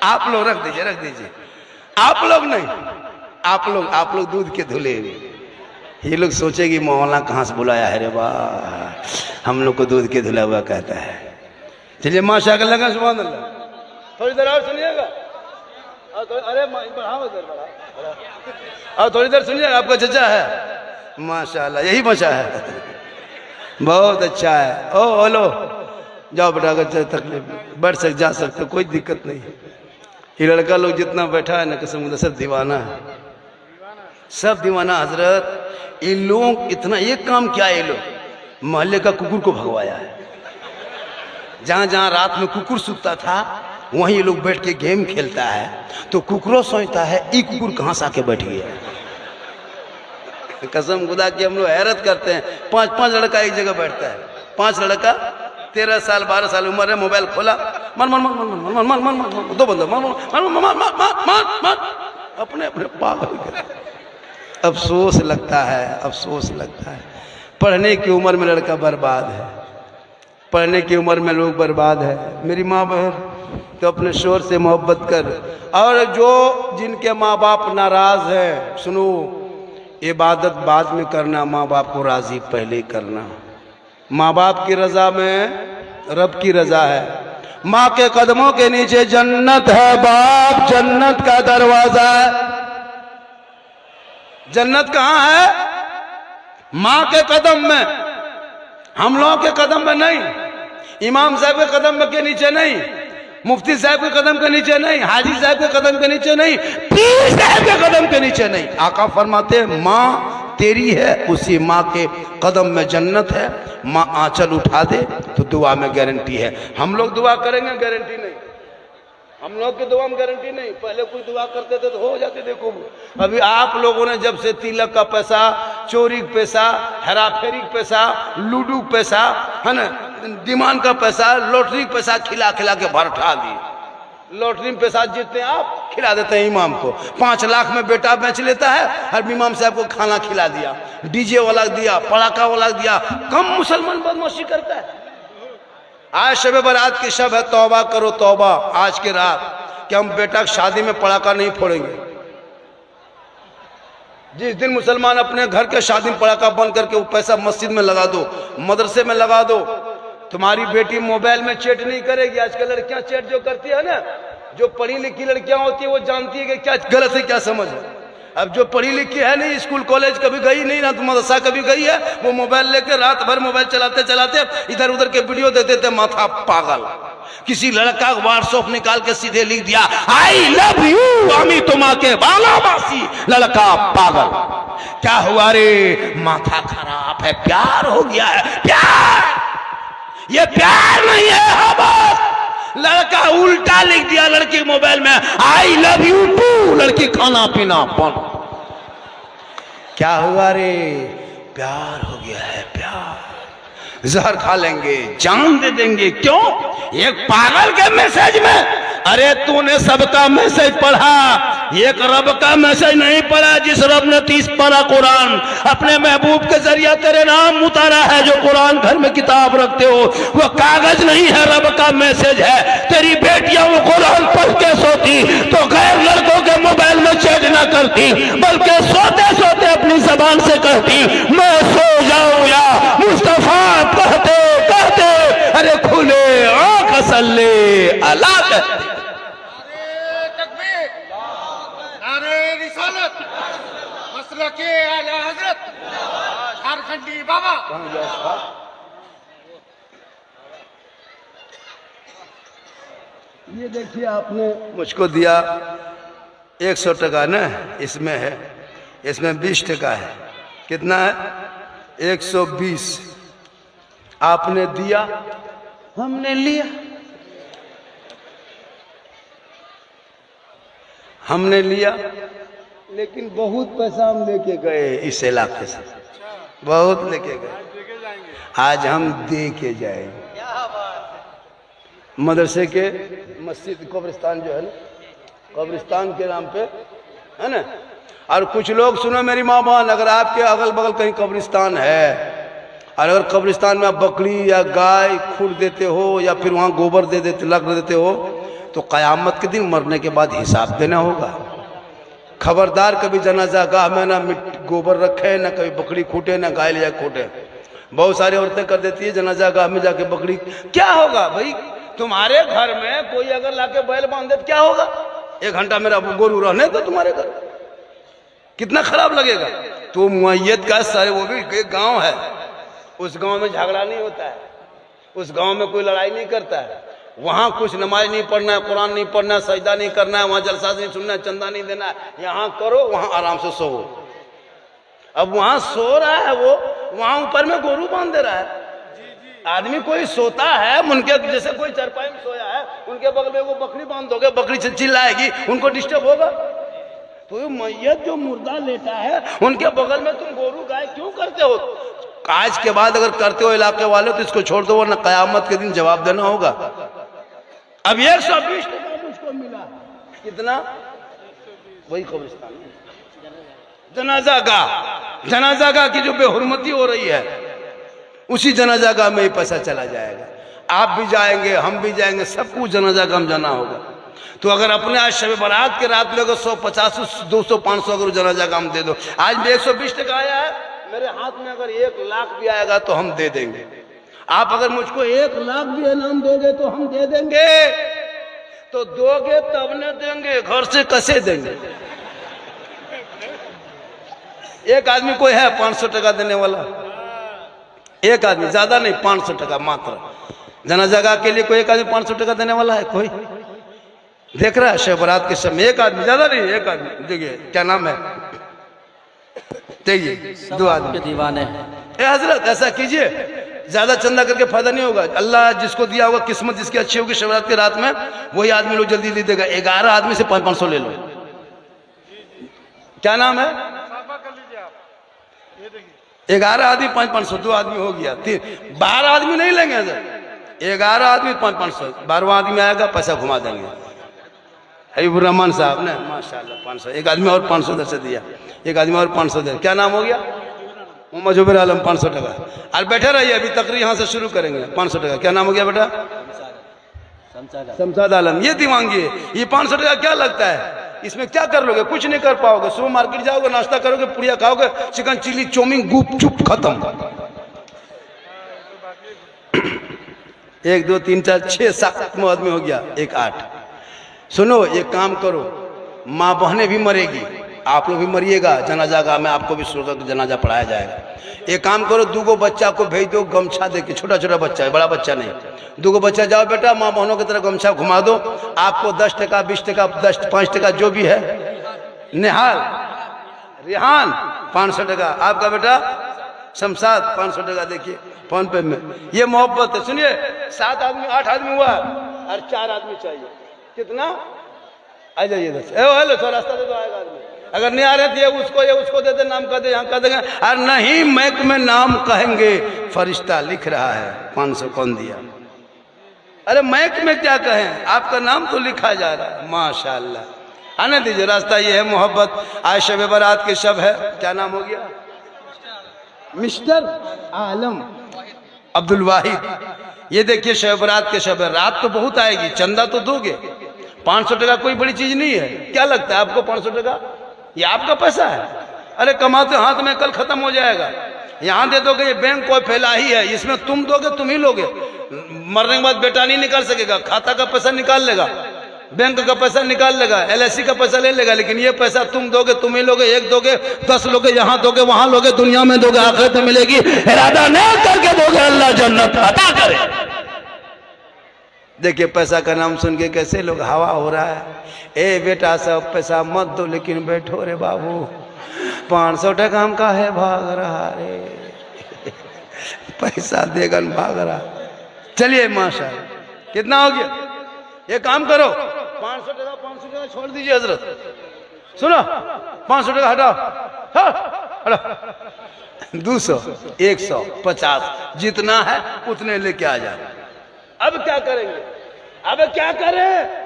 [SPEAKER 1] आप लोग रख दीजिए, रख दीजिए। आप लोग नहीं, आप लोग दूध के धुले हुए। ये लोग सोचेगी मौलाना कहाँ से बुलाया है रे वाह, हम लोग को दूध के धुला हुआ कहता है। चलिए माशाअल्लाह लगा, सुभान अल्लाह। थोड़ी देर और सुनिएगा, अरे बढ़ाओ इधर, बढ़ाओ, और थोड़ी देर सुनिएगा। आपका चचा है माशाअल्लाह, यही बचा है, बहुत अच्छा है। ओ हेलो, जाओ बेटा, अगर तकलीफ बढ़ सक जा सकते, कोई दिक्कत नहीं। ये लड़का लोग जितना बैठा है ना, कसम सब दीवाना है, सब दीवाना हजरत। ये लोग इतना, ये काम क्या है, ये लोग मोहल्ले का कुकुर को भगवाया है। जहां जहां रात में कुकुर सूता था, वहीं ये लोग बैठ के गेम खेलता है, तो कुकुरों सोचता है ये कुकुर कहां से आके बैठ गया। कसम खुदा की हम लोग हैरत करते हैं। 5-5 लड़का एक जगह बैठता है, 5 लड़का 13 साल 12 साल उम्र है, मोबाइल खोला, मन मन मन मन मन मन मन मन मन, 2 बंदे मन मन मन मन, अपने अपने पागल। अफसोस लगता है, अफसोस लगता है। पढ़ने की उम्र में लड़का बर्बाद है, पढ़ने की उम्र में लोग बर्बाद है। मेरी माँ बहन तो अपने शोर से मोहब्बत कर, और जो जिनके माँ बाप नाराज है, सुनो, इबादत बाद में करना, माँ बाप को राजी पहले करना। माँ बाप की रजा में रब की रजा है। माँ के कदमों के नीचे जन्नत है, बाप जन्नत का दरवाजा है। जन्नत कहाँ है? माँ के कदम में, हम लोगों के कदम में नहीं, इमाम साहब के कदम के नीचे नहीं, मुफ्ती साहब के कदम के नीचे नहीं, हाजी साहब के कदम के नीचे नहीं, पीर साहब के कदम के नीचे नहीं। आका फरमाते हैं माँ तेरी है, उसी माँ के कदम में जन्नत है। माँ आंचल उठा दे तो दुआ में गारंटी है। हम लोग दुआ करेंगे, गारंटी नहीं। हम लोग की दुआ में गारंटी नहीं। पहले कोई दुआ करते थे तो हो जाते। देखो अभी आप लोगों ने जब से तिलक का पैसा, चोरी का पैसा, हेरा फेरी का पैसा, लूडो पैसा, है ना, डिमांड का पैसा, लॉटरी का पैसा खिला खिला के भरठा दिए। लॉटरी में पैसा जीतते हैं आप, खिला देते हैं इमाम को। 5 लाख में बेटा बेच लेता है, हर इमाम साहब को खाना खिला दिया, डीजे वाला दिया, पड़ाका वाला दिया। कम मुसलमान बदमाशी करता है। आज शब बारात की शब है, तौबा करो तौबा आज की रात कि हम बेटा की शादी में पड़ाका नहीं फोड़ेंगे। जिस दिन मुसलमान अपने घर के शादी में पड़ाका बंद करके वो पैसा मस्जिद में लगा दो, मदरसे में लगा दो। तुम्हारी बेटी मोबाइल में चैट नहीं करेगी। आजकल लड़कियां चैट जो करती है ना, जो पढ़ी लिखी लड़कियां होती है वो जानती है कि क्या गलत है क्या समझ है। अब जो पढ़ी लिखी है नहीं, स्कूल कॉलेज कभी गई नहीं ना, तो मदरसा कभी गई है, वो मोबाइल लेकर रात भर मोबाइल चलाते चलाते इधर उधर के वीडियो दे देते, माथा पागल। किसी लड़का व्हाट्सएप निकाल के सीधे लिख दिया आई लव यू अमी तुमा के बालाबासी, लड़का पागल। क्या हुआ रे? माथा खराब है, प्यार हो गया है। प्यार ये प्यार नहीं है, बस लड़का उल्टा लिख दिया लड़की मोबाइल में आई लव यू टू, लड़की खाना पीना बंद। क्या हुआ रे? प्यार हो गया है, प्यार। जहर खा लेंगे, जान दे देंगे। क्यों? एक पागल के मैसेज में। अरे तूने सबका मैसेज पढ़ा, एक रब का मैसेज नहीं पढ़ा, जिस रब ने 30 पारा कुरान अपने महबूब के जरिए तेरे नाम उतारा है। जो कुरान घर में किताब रखते हो वो कागज नहीं है, रब का मैसेज है। तेरी बेटियां वो कुरान पढ़ के सोती तो गैर लड़कों के मोबाइल में चैट ना करती, बल्कि सोते कहती मैं सो जाऊं या मुस्तफा कहते कहते अरे खुले आंख सल्ले अला कहते।
[SPEAKER 4] नारे रिसालत मसलके आला हजरत झारखंडी बाबा।
[SPEAKER 1] ये देखिए आपने मुझको दिया 100 टका ना, इसमें है, इसमें 20 टका है, कितना है 120। आपने दिया हमने लिया, हमने लिया, लेकिन बहुत पैसा हम लेके गए इस इलाके से, बहुत लेके गए। आज हम दे के जाएंगे। मदरसे के मस्जिद कब्रिस्तान जो है ना, कब्रिस्तान के नाम पे है ना। और कुछ लोग सुनो मेरी माँ बहन, अगर आपके अगल बगल कहीं कब्रिस्तान है और अगर कब्रिस्तान में आप बकरी या गाय खूर देते हो या फिर वहाँ गोबर दे देते लग देते हो तो क़यामत के दिन मरने के बाद हिसाब देना होगा। खबरदार कभी जनाजा गाह में ना गोबर रखे, ना कभी बकरी खूटे, ना गाय ले जाए खूटे। बहुत सारी औरतें कर देती है जनाजा गाह में जाके बकरी। क्या होगा भाई, तुम्हारे घर में कोई अगर लाके बैल बांध दे तो क्या होगा? 1 घंटा मेरा गोरू रहने तो तुम्हारे घर कितना खराब लगेगा। तो मुअय्यद का सारे, वो भी एक गांव है, उस गांव में झगड़ा नहीं होता है, उस गांव में कोई लड़ाई नहीं करता है, वहां कुछ नमाज नहीं पढ़ना है, कुरान नहीं पढ़ना है, सजदा नहीं करना है, वहां जलसा नहीं सुनना है, चंदा नहीं देना है, यहाँ करो, वहां आराम से सो। अब वहां सो रहा है वो, वहां ऊपर में गोरू बांध दे रहा है। आदमी कोई सोता है, उनके जैसे कोई चरपाई में सोया है, उनके बगल में वो बकरी बांध दोगे, बकरी चिल्लाएगी, उनको डिस्टर्ब होगा। तो मैयत जो मुर्दा लेटा है उनके बगल में तुम गोरू गाय क्यों करते हो? आज के बाद अगर करते हो इलाके वाले तो इसको छोड़ दो, वरना कयामत के दिन जवाब देना होगा। अब 120 टका मुझको मिला, कितना? वही कब्रिस्तान जनाजा गाह की जो बेहुरमती हो रही है, उसी जनाजा गाह में ही पैसा चला जाएगा। आप भी जाएंगे, हम भी जाएंगे, सबको जनाजा गाह में जाना होगा। तो अगर अपने आज शब बारात के रात में अगर 150, 200, 500 अगर जनाजा गाह में दे दो, आज भी 120 टका आया है, मेरे हाथ में अगर 1 लाख भी आएगा तो हम दे देंगे। आप अगर मुझको 1 लाख भी इनाम दोगे तो हम दे देंगे। तो दोगे तब न देंगे, घर से कैसे देंगे? एक आदमी कोई है 500 टका देने वाला? एक आदमी, ज्यादा नहीं, 500 टका मात्र। जनाजा गाह के लिए कोई एक आदमी 500 टका देने वाला है? कोई देख रहा है? शब बारात के समय एक आदमी, ज्यादा नहीं, एक आदमी। देखिए क्या नाम है, देखिए 2 आदमी
[SPEAKER 2] दीवाने।
[SPEAKER 1] ए हजरत ऐसा कीजिए, ज्यादा चंदा करके फायदा नहीं होगा। अल्लाह जिसको दिया होगा, किस्मत जिसकी अच्छी होगी शब बारात की रात में, वही आदमी लोग जल्दी दे देगा। 11 आदमी से 500 ले लो। क्या नाम है? 11 आदमी 500, 2 आदमी हो गया, 12 आदमी नहीं लेंगे हजरत, 11 आदमी 500, 12वां आदमी आएगा, पैसा घुमा देंगे। हबीबुर रहमान साहब ने माशाल्लाह 500, एक आदमी और 500 दर से दिया, एक आदमी और 500 दे। क्या नाम हो गया? मोहम्मद जुबैर आलम 500 टका। और बैठे रहिए, अभी तकरीर यहाँ से शुरू करेंगे। 500 टका। क्या नाम हो गया बेटा? शमशाद आलम। ये दिमागी है। ये 500 टका क्या लगता है? इसमें क्या कर लोगे? कुछ नहीं कर पाओगे। सुबह मार्केट जाओगे, नाश्ता करोगे, पुड़िया खाओगे, चिकन चिली चौमिन गुपचुप खत्म। 1, 2, 3, 4, 6, 7 आदमी हो गया, 1, 8। सुनो, एक काम करो, माँ बहनें भी मरेगी, आप लोग भी मरिएगा, जनाजा गाह में आपको भी सुरक्षा का जनाजा पढ़ाया जाएगा। एक काम करो, 2 बच्चा को भेज दो गमछा दे के, छोटा छोटा बच्चा है, बड़ा बच्चा नहीं। 2 बच्चा, जाओ बेटा माँ बहनों की तरह गमछा घुमा दो, आपको 10 टका, 20 टका, 5 टका जो भी है। निहाल, रिहान 500 टका। आपका बेटा शमशाद 500 टका। देखिए फोन पे में, ये मोहब्बत है। सुनिए, 7 आदमी 8 आदमी हुआ और 4 आदमी चाहिए। कितना? आ जाइए 10। हेलो, थोड़ा रास्ता दे दो, आएगा आदमी। अगर नहीं आ रहे थे ये उसको दे दे, नाम कह दे, यहाँ कह देंगे। और नहीं मैक में नाम कहेंगे, फरिश्ता लिख रहा है 500 कौन दिया। अरे मैक में क्या कहें, आपका नाम तो लिखा जा रहा है। माशाल्लाह, आने दीजिए, रास्ता ये है मोहब्बत। आज शब बारात के शब है। क्या नाम हो गया? मिस्टर आलम अब्दुल वाहिद। ये देखिए शब बारात के शब है। रात तो बहुत आएगी, चंदा तो दोगे। 500 टका कोई बड़ी चीज नहीं है। क्या लगता है आपको 500 टका? ये आपका पैसा है। अरे कमाते हाथ में कल खत्म हो जाएगा। यहाँ दे दोगे, ये बैंक कोई फैला ही है, इसमें तुम दोगे तुम ही लोगे। मरने के बाद बेटा नहीं निकाल सकेगा, खाता का पैसा निकाल लेगा, बैंक का पैसा निकाल लेगा, LIC का पैसा ले लेगा, लेकिन ये पैसा तुम दोगे तुम ही लोगे। एक दोगे 10 लोगे, यहाँ दोगे वहां लोगे, दुनिया में दोगे, आखिरत में मिलेगी। इरादा नहीं करके दोगे, अल्लाह जन्नत अता करे। देखिए पैसा का नाम सुन के कैसे लोग हवा हो रहा है। ए बेटा सब पैसा मत दो, लेकिन बैठो रे बाबू, 500 टका हम का है भाग रहा रे पैसा देगन भाग रहा। चलिए माशा, कितना हो गया? ये काम करो, 500 टका छोड़ दीजिए हजरत। सुनो, 500 टका हटाओ, हटाओ। 200, 100, 50 जितना है उतने लेके आ जाए। अब क्या करेंगे? अब क्या करें?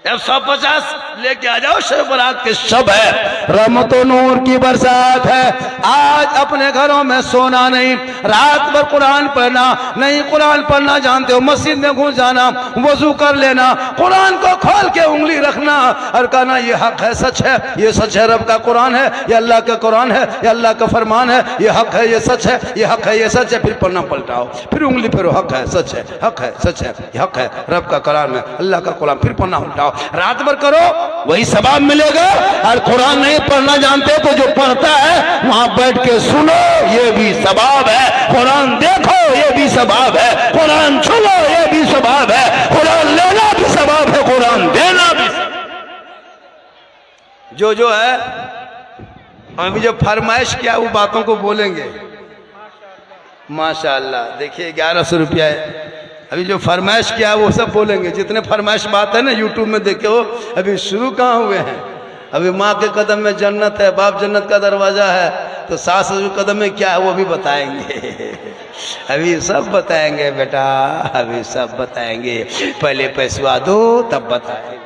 [SPEAKER 1] अब 150 लेके आ जाओ। शब बरात के शब है, रहमतो नूर की बरसात है। आज अपने घरों में सोना नहीं, रात भर कुरान पढ़ना नहीं। कुरान पढ़ना जानते हो, मस्जिद में घुस जाना, वजू कर लेना, कुरान को खोल के उंगली रखना और कहना ये हक है, सच है, ये सच है, रब का कुरान है, ये अल्लाह का कुरान है, ये अल्लाह का फरमान है, ये हक है, ये सच है, ये हक है, ये सच है। फिर पढ़ना पलटाओ, फिर उंगली फेरो, हक है, सच है, हक है, सच है, ये हक है, रब का कुरान है, अल्लाह का कुरान। फिर पढ़ना उल्टाओ, रात भर करो, वही सवाब मिलेगा। और कुरान नहीं पढ़ना जानते तो जो पढ़ता है वहां बैठ के सुनो, ये भी सवाब है। कुरान देखो, ये भी सवाब है। कुरान सुनो, ये भी सवाब है। कुरान लेना भी सवाब है, कुरान देना भी। जो है अभी जो फरमाइश किया वो बातों को बोलेंगे माशाअल्लाह। देखिए 1100 रुपया है, अभी जो फरमाइश किया वो सब बोलेंगे। जितने फरमाइश बात है ना यूट्यूब में देखे हो, अभी शुरू कहाँ हुए हैं। अभी माँ के कदम में जन्नत है, बाप जन्नत का दरवाजा है, तो सास ससुर कदम में क्या है वो भी बताएंगे। अभी सब बताएंगे बेटा, अभी सब बताएंगे। पहले पैसवा दो तब बताएंगे,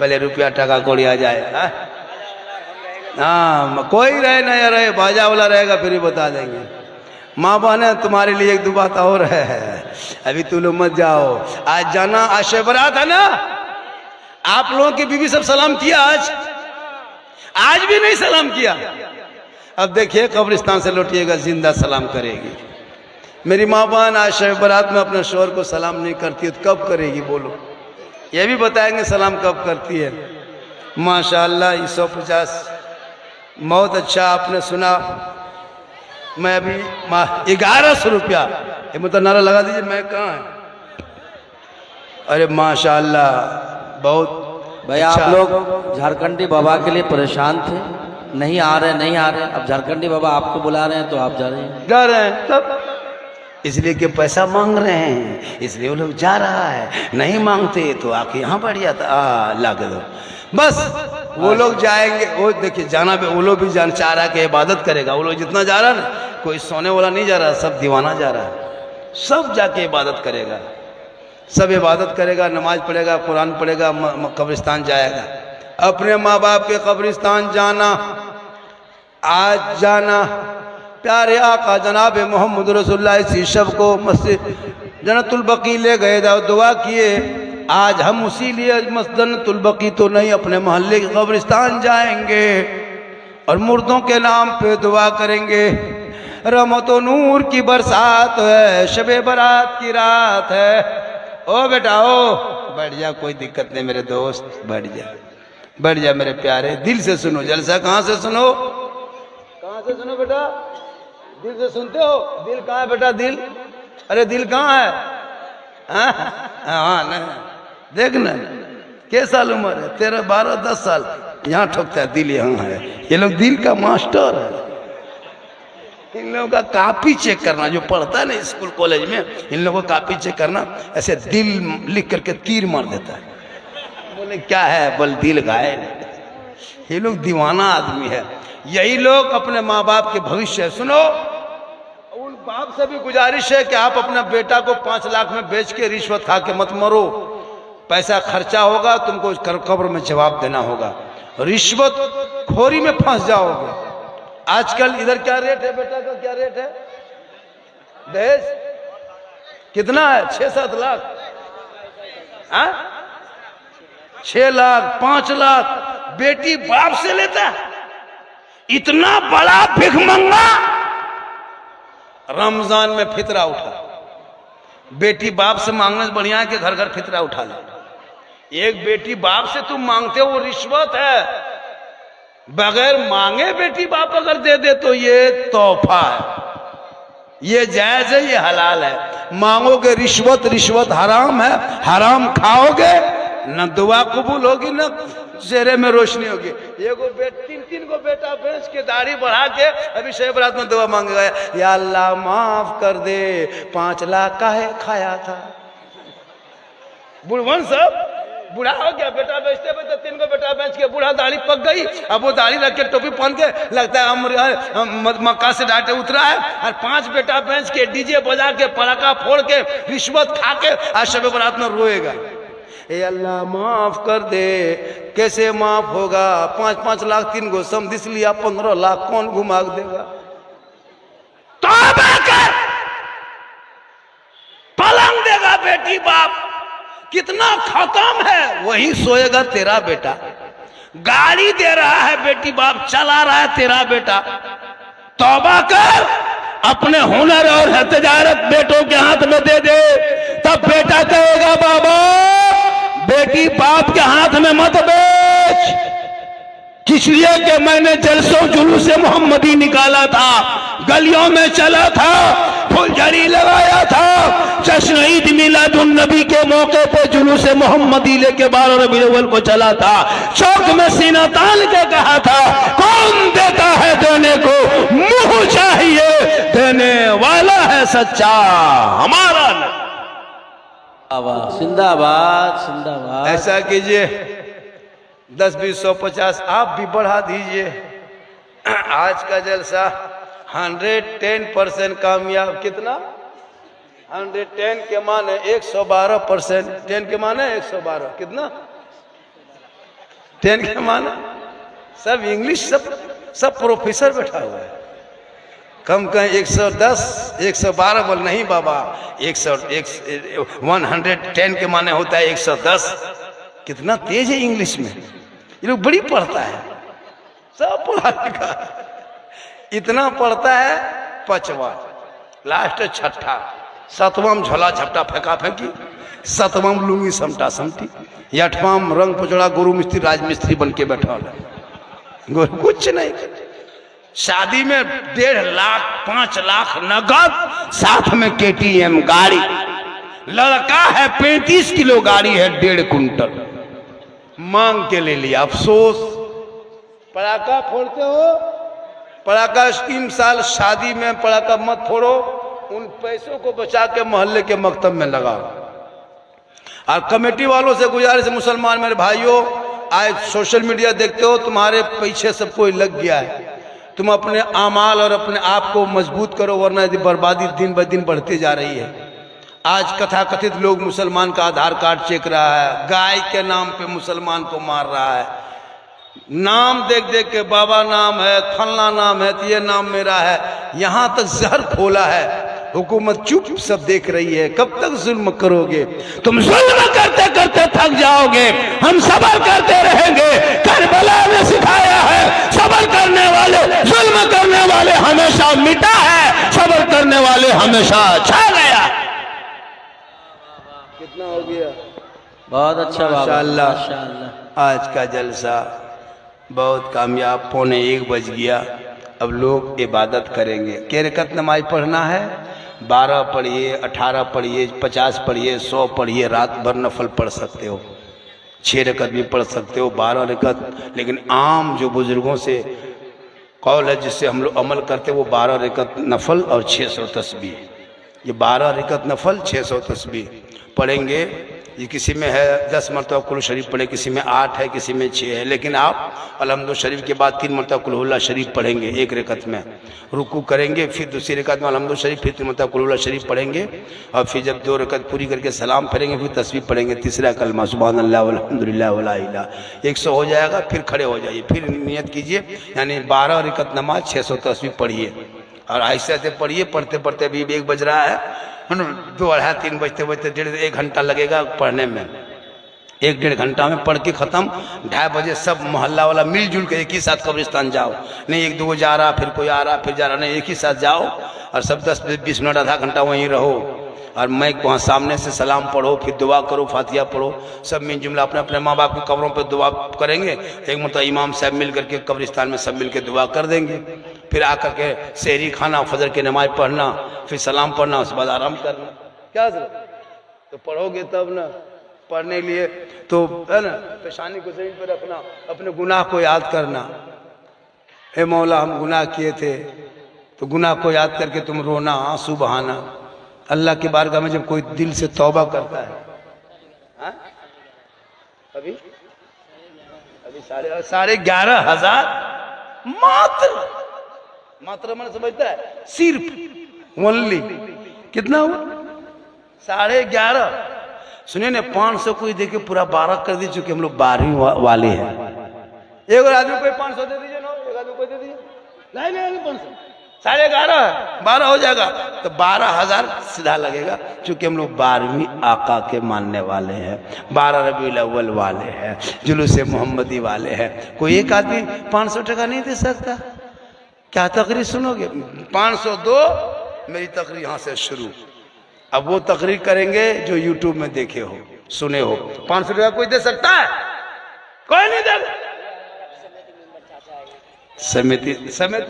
[SPEAKER 1] पहले रुपया टका कौड़ी आ जाए। हाँ कोई रहे ना रहे, बाजा वाला रहेगा फिर ही बता देंगे। माँ बहने तुम्हारे लिए एक दो बात और है, अभी तुम लोग मत जाओ। आज जाना, आज शब बरात है ना, आप लोगों की बीवी सब सलाम किया, आज भी नहीं सलाम किया। अब देखिए कब्रिस्तान से लौटिएगा, जिंदा सलाम करेगी। मेरी माँ बहन आज शब बरात में अपने शोहर को सलाम नहीं करती है तो कब करेगी बोलो? ये भी बताएंगे सलाम कब करती है। माशाअल्लाह 150 बहुत अच्छा आपने सुना। मैं अभी 1100 रुपया, ये मतलब नारा लगा दीजिए, मैं कहाँ है? अरे माशाअल्लाह बहुत
[SPEAKER 2] भाई
[SPEAKER 1] अच्छा।
[SPEAKER 2] आप लोग झारखंडी बाबा के लिए परेशान थे, नहीं आ रहे। अब झारखंडी बाबा आपको बुला रहे हैं तो आप जा रहे हैं।
[SPEAKER 1] जा रहे हैं तब इसलिए कि पैसा मांग रहे हैं, इसलिए वो लोग जा रहा है। नहीं मांगते तो आके यहाँ बैठ जाता, ला के दो बस। वो लोग जाएंगे, वो देखिए जाना भी, वो लोग भी जान चाह रहा है कि इबादत करेगा। वो लोग जितना जा रहा है ना, कोई सोने वाला नहीं जा रहा, सब दीवाना जा रहा है। सब जाके इबादत करेगा, सब इबादत करेगा, नमाज पढ़ेगा, कुरान पढ़ेगा, कब्रिस्तान जाएगा। अपने माँ बाप के कब्रिस्तान जाना, आज जाना। प्यारे आका जनाब मोहम्मद रसूलुल्लाह इसी शब को मस्जिद जन्नतुल बकी ले गए, दुआ किए। आज हम उसी लिए मस्जिद जन्नतुल बकी तो नहीं, अपने मोहल्ले के कब्रिस्तान जाएंगे और मुर्दों के नाम पे दुआ करेंगे। रहमतो नूर की बरसात है, शबे बरात की रात है। ओ बेटा ओ बैठ जा, कोई दिक्कत नहीं मेरे दोस्त, बैठ जा, बैठ जा मेरे प्यारे। दिल से सुनो जलसा। कहाँ से सुनो? कहाँ से सुनो बेटा? दिल से सुनते हो? दिल कहाँ है बेटा? दिल, अरे दिल कहाँ है? हाँ नहीं देख ना, क्या साल उम्र है? 13, 12, 10 साल। यहाँ ठोकता है दिल, यहाँ है। ये लोग दिल का मास्टर है। इन लोगों का कापी चेक करना, जो पढ़ता है ना स्कूल कॉलेज में, इन लोगों का कापी चेक करना, ऐसे दिल लिख करके तीर मार देता है। बोले क्या है? बोल दिल घायल। ये लोग दीवाना आदमी है। यही लोग अपने माँ बाप के भविष्य। सुनो, उन बाप से भी गुजारिश है कि आप अपना बेटा को 5 लाख में बेच के रिश्वत खा के मत मरो। पैसा खर्चा होगा, तुमको कब्र में जवाब देना होगा। रिश्वत खोरी में फंस जाओगे। आजकल इधर क्या रेट है बेटा का? क्या रेट है? दहेज कितना है? 6-7 लाख। 6 लाख, 5 लाख बेटी बाप से लेता है। इतना बड़ा भिखमंगा रमजान में फितरा उठा। बेटी बाप से मांगने से बढ़िया है कि घर घर फितरा उठा ले। एक बेटी बाप से तुम मांगते हो वो रिश्वत है। बगैर मांगे बेटी बाप अगर दे दे तो ये तोहफा है, ये जायज है, ये हलाल है। मांगोगे रिश्वत, रिश्वत हराम है, हराम खाओगे न दुआ कबूल होगी न चेहरे में रोशनी होगी। एगो तीन गो बेटा बेच के दाढ़ी बढ़ा के अभी शब बरात में दुआ मांगेगा, या अल्लाह माफ कर दे 5 लाख का है खाया था। बुढ़वन सब बूढ़ा हो गया, बेटा बेचते बेचते 3 गो बेटा बेच के बूढ़ा दाढ़ी पक गई। अब वो दाढ़ी रख के टोपी पहन के लगता है हम मक्का से डांटे उतरा है, और 5 बेटा बेच के डीजे बजा के पटाखा फोड़ के रिश्वत खा के आज शब बरात में रोएगा, ए अल्लाह माफ कर दे। कैसे माफ होगा? 5-5 लाख 3 गो समझ लिया, 15 लाख कौन घुमा देगा? तौबा कर, पलंग देगा बेटी बाप, कितना खत्म है। वही सोएगा तेरा बेटा। गाड़ी दे रहा है बेटी बाप, चला रहा है तेरा बेटा। तौबा कर, अपने हुनर और तजारत बेटों के हाथ में दे दे, तब बेटा कहेगा बाबा बेटी बाप के हाथ में मत बेच। इसलिए कि मैंने जलसों जुलूस से मोहम्मदी निकाला था, गलियों में चला था, फुलझड़ी लगाया था, जश्न ईद मिलादुन नबी के मौके पे जुलूस मोहम्मदी लेके 12 रबीउल अव्वल को चला था, चौक में सीना तान के कहा था कौन देता है देने को, मुंह चाहिए देने वाला है सच्चा हमारा।
[SPEAKER 2] जिंदाबाद जिंदाबाद।
[SPEAKER 1] ऐसा कीजिए 10, 20, 100, 50 आप भी बढ़ा दीजिए। आज का जलसा 110% कामयाब। कितना? 110 के माने 112%। 10 के माने 112। कितना? 10 के माने सब इंग्लिश, सब प्रोफेसर बैठा हुआ है। कम कहें 110, 112 बोल नहीं बाबा, 110 के माने होता है 110। कितना तेज है इंग्लिश में, ये लोग बड़ी पढ़ता है, सब पढ़ा लिखा। इतना पढ़ता है 5वां, लास्ट 6ठा, 7वां झोला झपटा फेंका फेंकी, 7वां लुंगी समटा समटी, 8वां रंग पचड़ा गुरु मिस्त्री राजमिस्त्री बन के बैठा है। कुछ नहीं। शादी में 1.5 लाख 5 लाख नगद, साथ में KTM गाड़ी। लड़का है 35 किलो गाड़ी है 1.5 कुंटल, मांग के ले लिया। अफसोस। पटाखा फोड़ते हो, पटाखा इन साल शादी में पटाखा मत फोड़ो, उन पैसों को बचा के मोहल्ले के मकतब में लगाओ। और कमेटी वालों से गुजारिश, मुसलमान मेरे भाइयों, आज सोशल मीडिया देखते हो, तुम्हारे पीछे सब कोई लग गया है। तुम अपने आमाल और अपने आप को मजबूत करो, वरना यदि बर्बादी दिन ब दिन बढ़ती जा रही है। आज कथाकथित लोग मुसलमान का आधार कार्ड चेक रहा है, गाय के नाम पे मुसलमान को मार रहा है। नाम देख देख के बाबा नाम है, फलना नाम है, तो ये नाम मेरा है। यहां तक जहर खोला है। हुकूमत चुप सब देख रही है। कब तक जुल्म करोगे? तुम जुल्म करते करते थक जाओगे, हम सब्र करते रहेंगे। करबला ने सिखाया है, सब्र करने वाले, जुल्म करने वाले हमेशा मिटा है, सब्र करने वाले हमेशा छा गया। कितना हो गया?
[SPEAKER 2] बहुत अच्छा बाबा,
[SPEAKER 1] माशाअल्लाह।
[SPEAKER 2] माशाअल्लाह।
[SPEAKER 1] आज का जलसा बहुत कामयाब। 1:45 बज गया। अब लोग इबादत करेंगे। क्या रकत नमाज पढ़ना है? 12 पढ़िए, 18 पढ़िए, 50 पढ़िए, 100 पढ़िए। रात भर नफल पढ़ सकते हो, 6 रकत भी पढ़ सकते हो, 12 रकत। लेकिन आम जो बुजुर्गों से कौल है, जिससे हम लोग अमल करते, वो 12 रकत नफल और 600 तस्बीह। ये 12 रकत नफल, 600 तस्बीह पढ़ेंगे। ये किसी में है 10 मरतबा कुल शरीफ पढ़े, किसी में 8 है, किसी में 6 है। लेकिन आप अलहम्दुलिल्लाह शरीफ के बाद 3 मरतबा कुल हुल्ला शरीफ पढ़ेंगे एक रकत में। रुकू करेंगे, फिर दूसरी रकत में अलहम्दुलिल्लाह शरीफ, फिर 3 मरतबा कुल हुल्ला शरीफ पढ़ेंगे। और फिर जब 2 रकत पूरी करके सलाम फेरेंगे, फिर तस्बीह पढ़ेंगे। तीसरा कलमा सुभान अल्लाह वल्हम्दुलिल्लाह वला इलाहा। 100 हो जाएगा। फिर खड़े हो जाइए, फिर नियत कीजिए, यानी 12 रकत नमाज, 600 तस्बीह पढ़िए। और ऐसे ऐसे पढ़िए। पढ़ते पढ़ते अभी 1 बज रहा है, 2, 2:30, 3 बजते बजते 1.5 घंटा लगेगा पढ़ने में। 1-1.5 घंटा में पढ़ के ख़त्म। 2:30 बजे सब मोहल्ला वाला मिलजुल के एक ही साथ कब्रिस्तान जाओ। नहीं 1-2 जा रहा, फिर कोई आ रहा, फिर जा रहा, नहीं एक ही साथ जाओ और सब 10-20 मिनट आधा घंटा वहीं रहो और मैं वहाँ सामने से सलाम पढ़ो, फिर दुआ करो, फातिहा पढ़ो। सब मिल जुमला अपने अपने माँ बाप की कब्रों पर दुआ करेंगे। एक मतलब इमाम साहब मिल करके कब्रिस्तान में सब मिल के दुआ कर देंगे। फिर आकर के सहरी खाना, फजर की नमाज पढ़ना, फिर सलाम पढ़ना, उसके बाद आराम करना। क्या तो पढ़ोगे तब ना, पढ़ने के लिए तो है ना, पेशानी को जमीन पर रखना, अपने गुनाह को याद करना। हे मौला हम गुनाह किए थे, तो गुनाह को याद करके तुम रोना, आंसू बहाना। अल्लाह की बारगाह में जब कोई दिल से तौबा करता है, हा? अभी 11,500 मात्र मैंने समझता है, सिर्फ ओनली कितना हुआ 11,500। सुनिए ना, 500 कोई देके पूरा 12 कर दी, चूंकि हम लोग 12वीं वाले हैं। एक आदमी कोई 500 दे दीजिए ना, एक आदमी कोई दे दीजिए, नहीं 500 11,500 12 हो जाएगा, तो 12,000 सीधा लगेगा। चूंकि हम लोग 12वीं आका के मानने वाले हैं, 12 रबीउल अव्वल वाले हैं, जुलूस मोहम्मदी वाले हैं। कोई एक आदमी 500 टका नहीं दे सकता? क्या तकरीर सुनोगे? 500 दो, मेरी तकरीर यहाँ से शुरू। अब वो तकरीर करेंगे जो यूट्यूब में देखे हो, सुने हो। 500 टका कोई दे सकता है? कोई नहीं देगा। समिति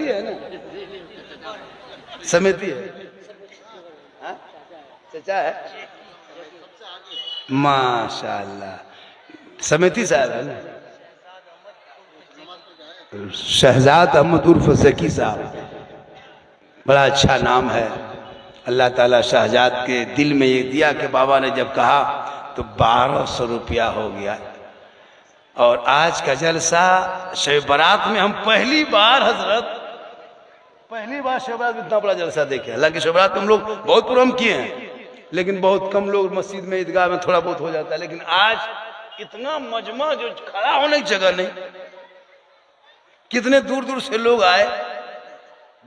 [SPEAKER 1] है ना, समिति है, चचा है, माशाल्लाह समिति साहब है ना, शहजाद अहमद उर्फ ज़की साहब, बड़ा अच्छा नाम है। अल्लाह ताला शहजाद के दिल में ये दिया कि बाबा ने जब कहा तो 1200 रुपया हो गया। और आज का जलसा शब बारात में हम पहली बार शब बारात में इतना बड़ा जलसा देखे। हालांकि शब बारात हम लोग बहुत प्रोग्राम किए हैं, लेकिन बहुत कम लोग मस्जिद में, ईदगाह में थोड़ा बहुत हो जाता है। लेकिन आज इतना मजमा जो खड़ा होने की जगह नहीं, कितने दूर दूर से लोग आए,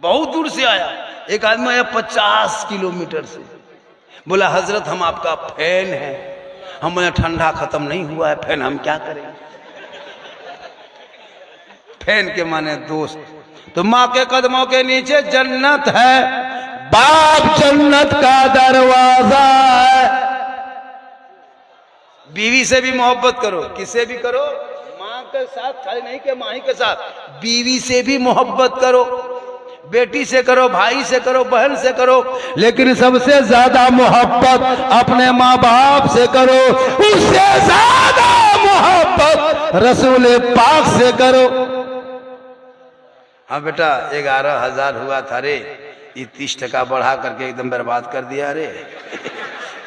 [SPEAKER 1] बहुत दूर से आया। एक आदमी आया 50 किलोमीटर से, बोला हजरत हम आपका फैन है। हमारे ठंडा खत्म नहीं हुआ है, फैन हम क्या करें? फैन के माने दोस्त। तो माँ के कदमों के नीचे जन्नत है, बाप जन्नत का दरवाजा है। बीवी से भी मोहब्बत करो, किससे भी करो, माँ के साथ खाली नहीं कि माँ ही के साथ, बीवी से भी मोहब्बत करो, बेटी से करो, भाई से करो, बहन से करो, लेकिन सबसे ज्यादा मोहब्बत अपने माँ बाप से करो, उससे ज्यादा मोहब्बत रसूल पाक से करो। हाँ बेटा 11,000 हुआ था रे, ये 30 टका बढ़ा करके एकदम बर्बाद कर दिया रे।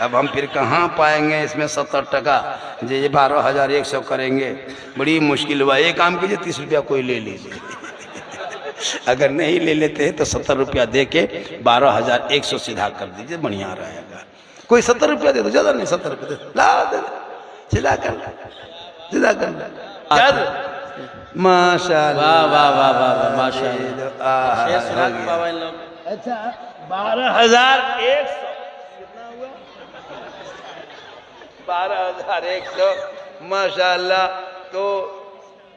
[SPEAKER 1] अब हम फिर कहाँ पाएंगे इसमें 70 टका? ये 12,100 करेंगे, बड़ी मुश्किल हुआ। एक काम कीजिए, 30 रुपया कोई ले लीजिए। अगर नहीं ले लेते हैं तो 70 रुपया दे के 12,100 सीधा कर दीजिए, बढ़िया रहेगा। कोई 70 रुपया दे दो, ज्यादा नहीं, 70 रुपया दे, ला दे, सीधा कर, सीधा कर। माशाल्लाह,
[SPEAKER 2] वाह वाह वाह वाह माशाल्लाह। शेर सुना के बाबा इन लोग।
[SPEAKER 1] अच्छा 12,100 कितना हुआ? 12,100 माशाल्लाह। तो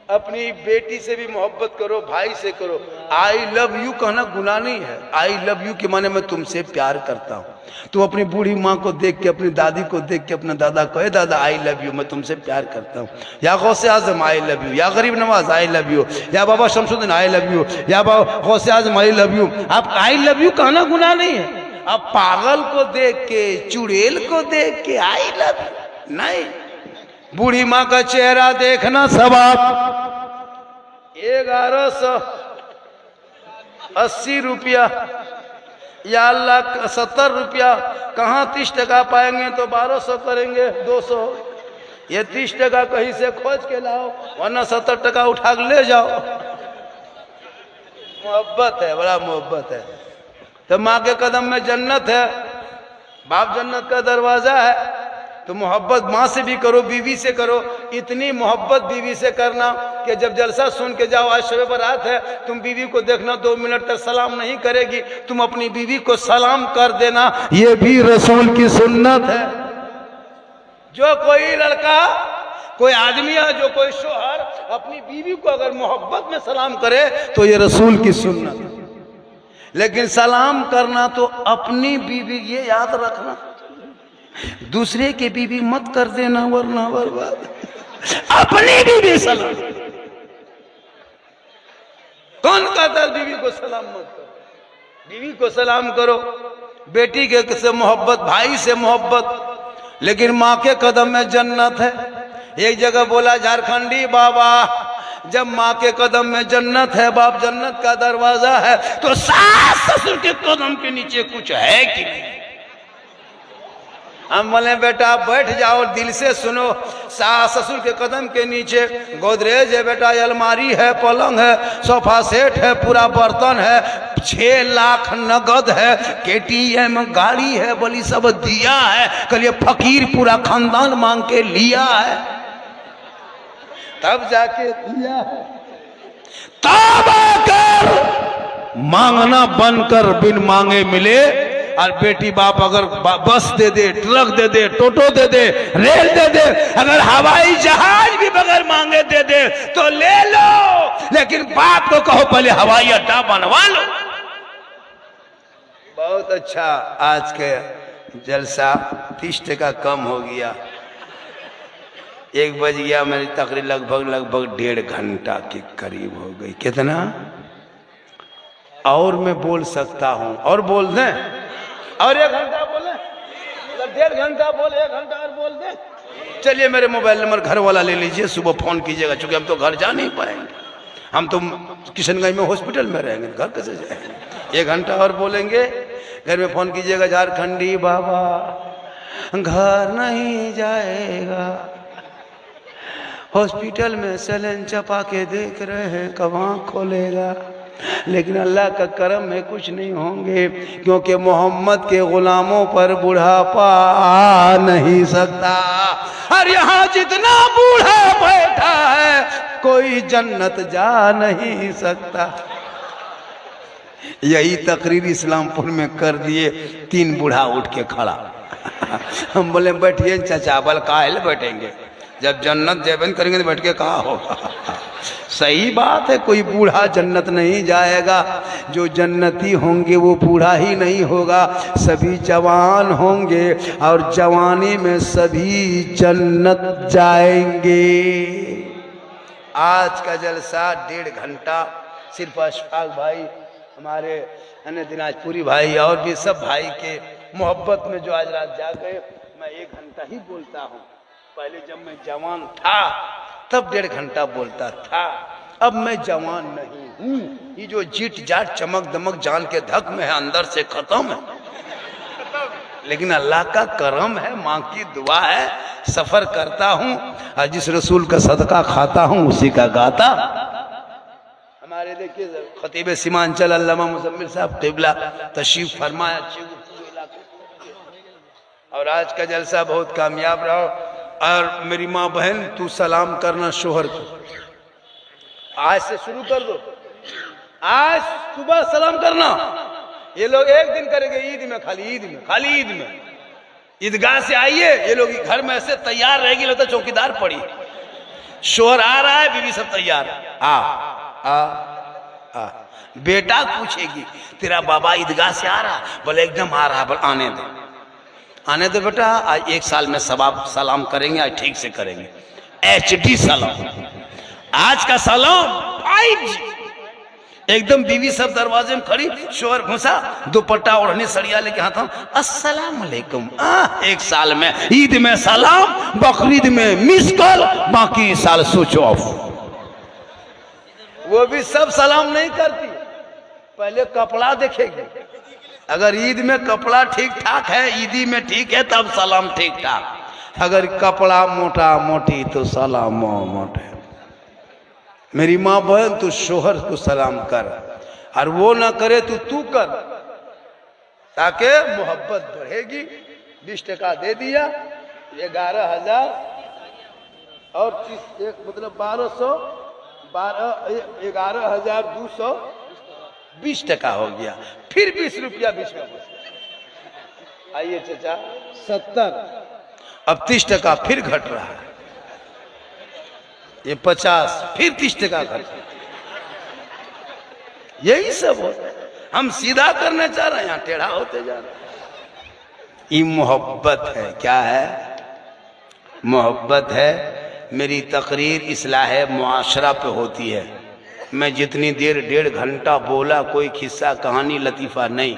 [SPEAKER 1] अपनी बेटी से भी मोहब्बत करो, भाई से करो। आई लव यू कहना गुनाह नहीं है। आई लव यू के माने मैं तुमसे प्यार करता हूँ। तू अपनी बूढ़ी माँ को देख के, अपनी दादी को देख के अपने दादा को, दादा आई लव यू, मैं तुमसे प्यार करता हूँ। या गौसे आजम आई लव यू, या गरीब नवाज आई लव यू, या बाबा शमसुद्दीन आई लव यू, या बाबा गौसे आजम आई लव यू। आप आई लव यू कहना गुनाह नहीं है। आप पागल को देख के, चुड़ैल को देख के आई लव यू नहीं। बूढ़ी माँ का चेहरा देखना सवाब। 1180 रुपया, या अल्लाह 70 रुपया, कहाँ 30 टका पाएंगे? तो 1200 करेंगे, 200। ये 30 टका कहीं से खोज के लाओ, वरना 70 टका उठा के ले जाओ। मोहब्बत है, बड़ा मोहब्बत है। तो माँ के कदम में जन्नत है, बाप जन्नत का दरवाजा है। तो मोहब्बत माँ से भी करो, बीवी से करो। इतनी मोहब्बत बीवी से करना कि जब जलसा सुन के जाओ, आज शब बारात है, तुम बीवी को देखना 2 मिनट तक सलाम नहीं करेगी, तुम अपनी बीवी को सलाम कर देना, ये भी रसूल की सुन्नत है। जो कोई लड़का कोई आदमी है जो कोई शोहर अपनी बीवी को अगर मोहब्बत में सलाम करे तो ये रसूल की सुन्नत है। लेकिन सलाम करना तो अपनी बीवी, ये याद रखना, दूसरे के बीवी मत कर देना वरना बर्बाद। अपनी बीवी सलाम। कौन कहता है बीवी को सलाम मत करो? बीवी को सलाम करो, बेटी के से मोहब्बत, भाई से मोहब्बत। लेकिन माँ के कदम में जन्नत है। एक जगह बोला झारखंडी बाबा, जब माँ के कदम में जन्नत है, बाप जन्नत का दरवाजा है, तो सास ससुर के कदम के नीचे कुछ है कि नहीं? हम बोले बेटा बैठ जाओ, दिल से सुनो। सास ससुर के कदम के नीचे गोदरेज है बेटा, अलमारी है, पलंग है, सोफा सेट है, पूरा बर्तन है, 6 लाख नगद है, KTM गाड़ी है, बली सब दिया है। कल फकीर पूरा खानदान मांग के लिया है, तब जाके दिया है। तब आकर मांगना बनकर बिन मांगे मिले। और बेटी बाप अगर बस दे दे, ट्रक दे दे, टोटो दे दे, रेल दे दे, अगर हवाई जहाज भी बगैर मांगे दे दे तो ले लो। लेकिन बाप को कहो पहले हवाई अड्डा बनवा लो। बहुत अच्छा, आज के जलसा 30 टका कम हो गया। 1 बज गया, मेरी तकरीर लगभग 1.5 घंटा के करीब हो गई। कितना और मैं बोल सकता हूं? और बोल दें? और 1 घंटा बोले, 1.5 घंटा बोले, 1 घंटा और बोल दें। चलिए मेरे मोबाइल नंबर घर वाला ले लीजिए, सुबह फोन कीजिएगा, चूंकि हम तो घर जा नहीं पाएंगे, हम तो किशनगंज में हॉस्पिटल में रहेंगे, घर कैसे जाएंगे? 1 घंटा और बोलेंगे, घर में फोन कीजिएगा, झारखंडी बाबा घर नहीं जाएगा, हॉस्पिटल में सैलेन चपा के देख रहे हैं, कहाँ खोलेगा? लेकिन अल्लाह का करम में कुछ नहीं होंगे, क्योंकि मोहम्मद के गुलामों पर बुढ़ापा आ नहीं सकता। और यहाँ जितना बूढ़ा बैठा है कोई जन्नत जा नहीं सकता। यही तकरीर इस्लामपुर में कर दिए, 3 बूढ़ा उठ के खड़ा। हम बोले बैठिए चाचा, बल काहे बैठेंगे, जब जन्नत जैबन करेंगे तो बैठ के कहा होगा। सही बात है, कोई बूढ़ा जन्नत नहीं जाएगा, जो जन्नती होंगे वो बूढ़ा ही नहीं होगा, सभी जवान होंगे और जवानी में सभी जन्नत जाएंगे। आज का जलसा 1.5 घंटा सिर्फ अशफाक भाई, हमारे अन्य दिनाजपुरी भाई और भी सब भाई के मोहब्बत में जो आज रात जा गए। मैं 1 घंटा ही बोलता हूँ, पहले जब मैं जवान था तब 1.5 घंटा बोलता था, अब मैं जवान नहीं हूँ। ये जो जीट जाट चमक दमक जान के धक में है, अंदर से खत्म है। लेकिन अल्लाह का करम है, माँ की दुआ है, सफर करता हूँ और जिस रसूल का सदका खाता हूँ उसी का गाता। हमारे देखिए खतीब सीमांचल अल्लामा मुजम्मिल साहब क़िबला तशरीफ फरमाया, और आज का जलसा बहुत कामयाब रहा। और मेरी माँ बहन, तू सलाम करना शोहर को, आज से शुरू कर दो, आज सुबह सलाम करना। ये लोग एक दिन करेंगे ईद में, खाली ईद में ईदगाह से आइए, ये लोग घर में ऐसे तैयार रहेगी, लगता चौकीदार पड़ी, शोहर आ रहा है, बीवी सब तैयार, आ बेटा पूछेगी तेरा बाबा ईदगाह से आ रहा? बोले एकदम आ रहा, बोले आने दे बेटा, आज 1 साल में सलाम करेंगे, आज ठीक से करेंगे, HD सलाम। आज का सलाम 5G एकदम। बीवी सब दरवाजे में खड़ी, शोहर घुसा, दुपट्टा ओढ़ने सड़िया लेके हाथ, अस्सलाम वालेकुम। 1 साल में ईद में सलाम, बकरीद में मिस कॉल, बाकी साल स्विच ऑफ। वो भी सब सलाम नहीं करती, पहले कपड़ा देखेगी, अगर ईद में कपड़ा ठीक ठाक है, ईदी में ठीक है, तब सलाम ठीक ठाक। अगर कपड़ा मोटा मोटी तो सलाम मोटे। मेरी माँ बहन, तू शोहर को सलाम कर, और वो ना करे तो तू कर, ताकि मोहब्बत बढ़ेगी। 20 टका दे दिया, 11,000 और 30, मतलब 11,220 टका हो गया। फिर 20 रुपया बीच में आइए चाचा 70, अब 30 टका फिर घट रहा है। ये 50, फिर 30 टका खर्च। यही सब होता है। हम सीधा करने चाह रहे हैं, यहाँ टेढ़ा होते जा रहे हैं। ये मोहब्बत है। क्या है? मोहब्बत है। मेरी तकरीर इस्लाह मुआशरा पे होती है। मैं जितनी देर 1.5 घंटा बोला, कोई किस्सा कहानी लतीफ़ा नहीं,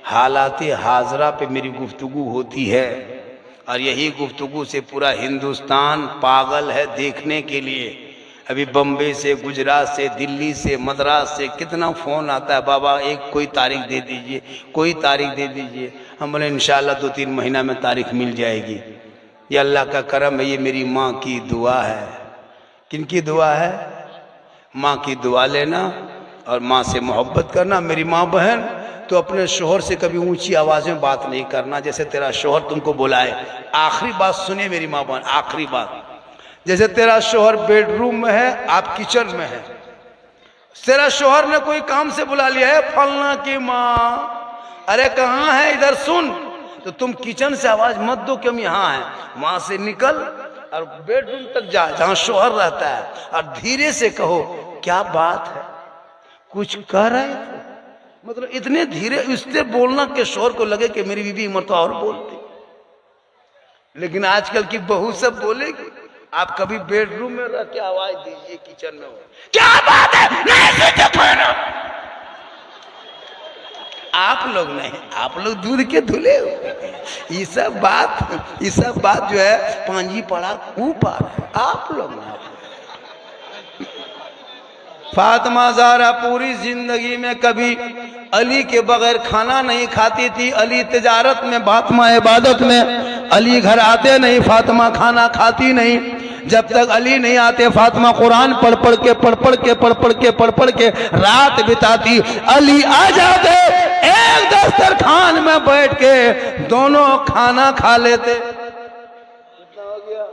[SPEAKER 1] हालात हाजरा पे मेरी गुफ्तगू होती है। और यही गुफ्तगू से पूरा हिंदुस्तान पागल है देखने के लिए। अभी बम्बई से, गुजरात से, दिल्ली से, मद्रास से कितना फ़ोन आता है, बाबा एक कोई तारीख दे दीजिए, कोई तारीख दे दीजिए। हम बोले इंशाल्लाह 2-3 महीना में तारीख मिल जाएगी। ये अल्लाह का करम है, ये मेरी माँ की दुआ है। किनकी दुआ है? माँ की दुआ लेना और माँ से मोहब्बत करना। मेरी माँ बहन तो अपने शोहर से कभी ऊंची आवाज़ में बात नहीं करना। जैसे तेरा शोहर तुमको बुलाए, आखिरी बात सुनिए मेरी माँ बहन, आखिरी बात। जैसे तेरा शोहर बेडरूम में है, आप किचन में है, तेरा शोहर ने कोई काम से बुला लिया है, फलना की माँ, अरे कहाँ है, इधर सुन, तो तुम किचन से आवाज मत दो कि हम यहाँ हैं। वहां से निकल और बेडरूम तक जा जहां शोहर रहता है, और धीरे से कहो क्या बात है, कुछ कह रहे थे। मतलब इतने धीरे इससे बोलना कि शोहर को लगे कि मेरी बीवी मरता और बोलती। लेकिन आजकल की बहू सब बोलेगी। आप कभी बेडरूम में रह के आवाज दीजिए, किचन में हो, क्या बात है, नहीं आप लोग नहीं, आप लोग दूध के धुले हो। ये सब बात जो है पांजी पड़ा ऊपर, आप लोग नहीं। फातिमा ज़हरा पूरी जिंदगी में कभी अली के बगैर खाना नहीं खाती थी। अली तिजारत में, फातिमा इबादत में। अली घर आते नहीं, फातिमा खाना खाती नहीं। जब तक अली नहीं आते, फातिमा कुरान पढ़ पढ़ के रात बिताती। अली आ जाते, एक दस्तरखान में बैठ के दोनों खाना खा लेते। कितना हो गया?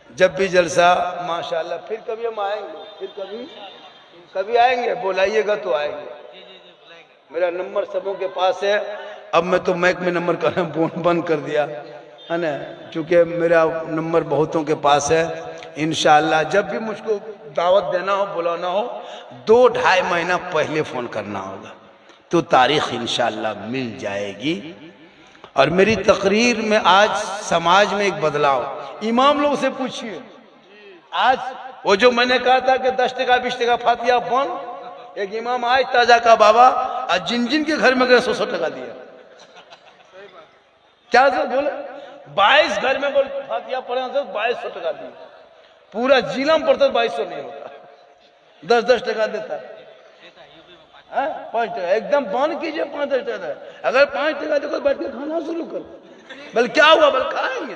[SPEAKER 1] जब भी जलसा माशाल्लाह, फिर कभी हम आएंगे, फिर कभी आएंगे, बुलाइएगा तो आएंगे। मेरा नंबर सबों के पास है। अब मैं तो मैक में नंबर करना बंद कर दिया है ना, क्योंकि मेरा नंबर बहुतों के पास है। इंशाल्लाह जब भी मुझको दावत देना हो, बुलाना हो, 2-2.5 महीना पहले फ़ोन करना होगा, तो तारीख इंशाल्लाह मिल जाएगी। और मेरी तकरीर में आज समाज में एक बदलाव, इमाम लोग से पूछिए। आज वो जो मैंने कहा था कि 10 टका 20 टका फातिया बन, एक इमाम आए ताजा का बाबा, आज जिन के घर में गए 100 टका दिया। क्या सर बोले, 22 घर में बोल फातिया पढ़े 2200 टका दिए। पूरा जिला में पढ़ता 2200 नहीं होता, 10-10 टका देता है। 5 टका एकदम बंद कीजिए, 5-10 टका। अगर 5 टका देकर बैठ के खाना शुरू कर, बोल क्या हुआ, बोल खाएंगे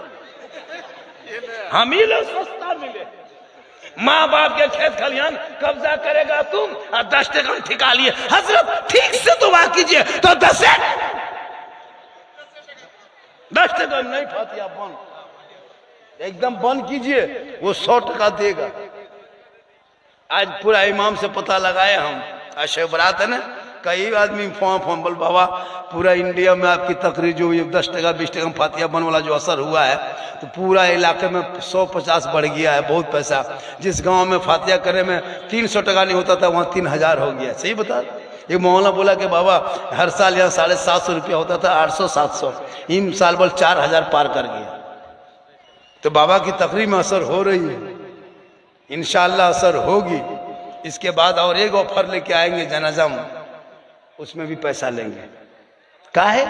[SPEAKER 1] हम ही लोग, सस्ता मिले। माँ बाप के खेत खलियान कब्जा करेगा तुम, और 10 टका ठिका लिए। हजरत ठीक से दुआ कीजिए तो 10 टका नहीं, फातिया बंद, एकदम बंद कीजिए, वो 100 टका देगा। आज पूरा इमाम से पता लगाए हम, अशे बरात है ना, कई आदमी फोन बोल बाबा पूरा इंडिया में आपकी तकरीर जो ये 10 टका 20 टका फातिया बन वाला जो असर हुआ है, तो पूरा इलाके में 150 बढ़ गया है, बहुत पैसा। जिस गांव में फातिया करने में 300 टका नहीं होता था, वहाँ 3000 हो गया। सही बता। एक मौलाना बोला कि बाबा हर साल यहाँ 750 रुपया होता था, 800-700, इन साल बोल 4000 पार कर गया। तो बाबा की तकरीर में असर हो रही है, इंशाअल्लाह असर होगी। इसके बाद और एक ऑफर लेके आएंगे जनाजा में, उसमें भी पैसा लेंगे। काहे?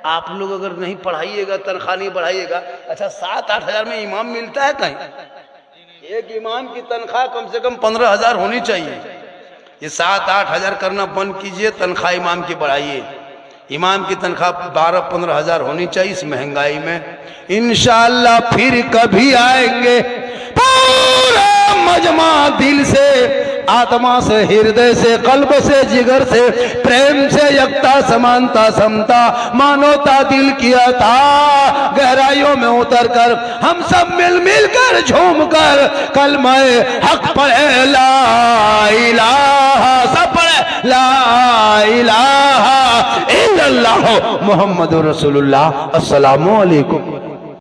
[SPEAKER 1] आप लोग अगर नहीं पढ़ाइएगा, तनख्वाह नहीं बढ़ाइएगा। अच्छा 7-8 हजार में इमाम मिलता है कहीं? एक इमाम की तनख्वाह कम से कम 15,000 होनी चाहिए। ये 7-8 हजार करना बंद कीजिए, तनख्वाह इमाम की बढ़ाइए। इमाम की तनख्वाह 12-15 हजार होनी चाहिए इस महंगाई में। इंशाअल्लाह फिर कभी आएंगे, पूरा मजमा दिल से, आत्मा से, हृदय से, कल्ब से, जिगर से, प्रेम से, एकता, समानता, समता, मानवता दिल किया था। गहराइयों में उतर कर हम सब मिल कर झूम कर कलमाए हक पढ़े, ला इलाहा, सब पढ़े ला इलाहा इल्लल्लाह मुहम्मदुर रसूलुल्लाह। अस्सलामु अलैकुम।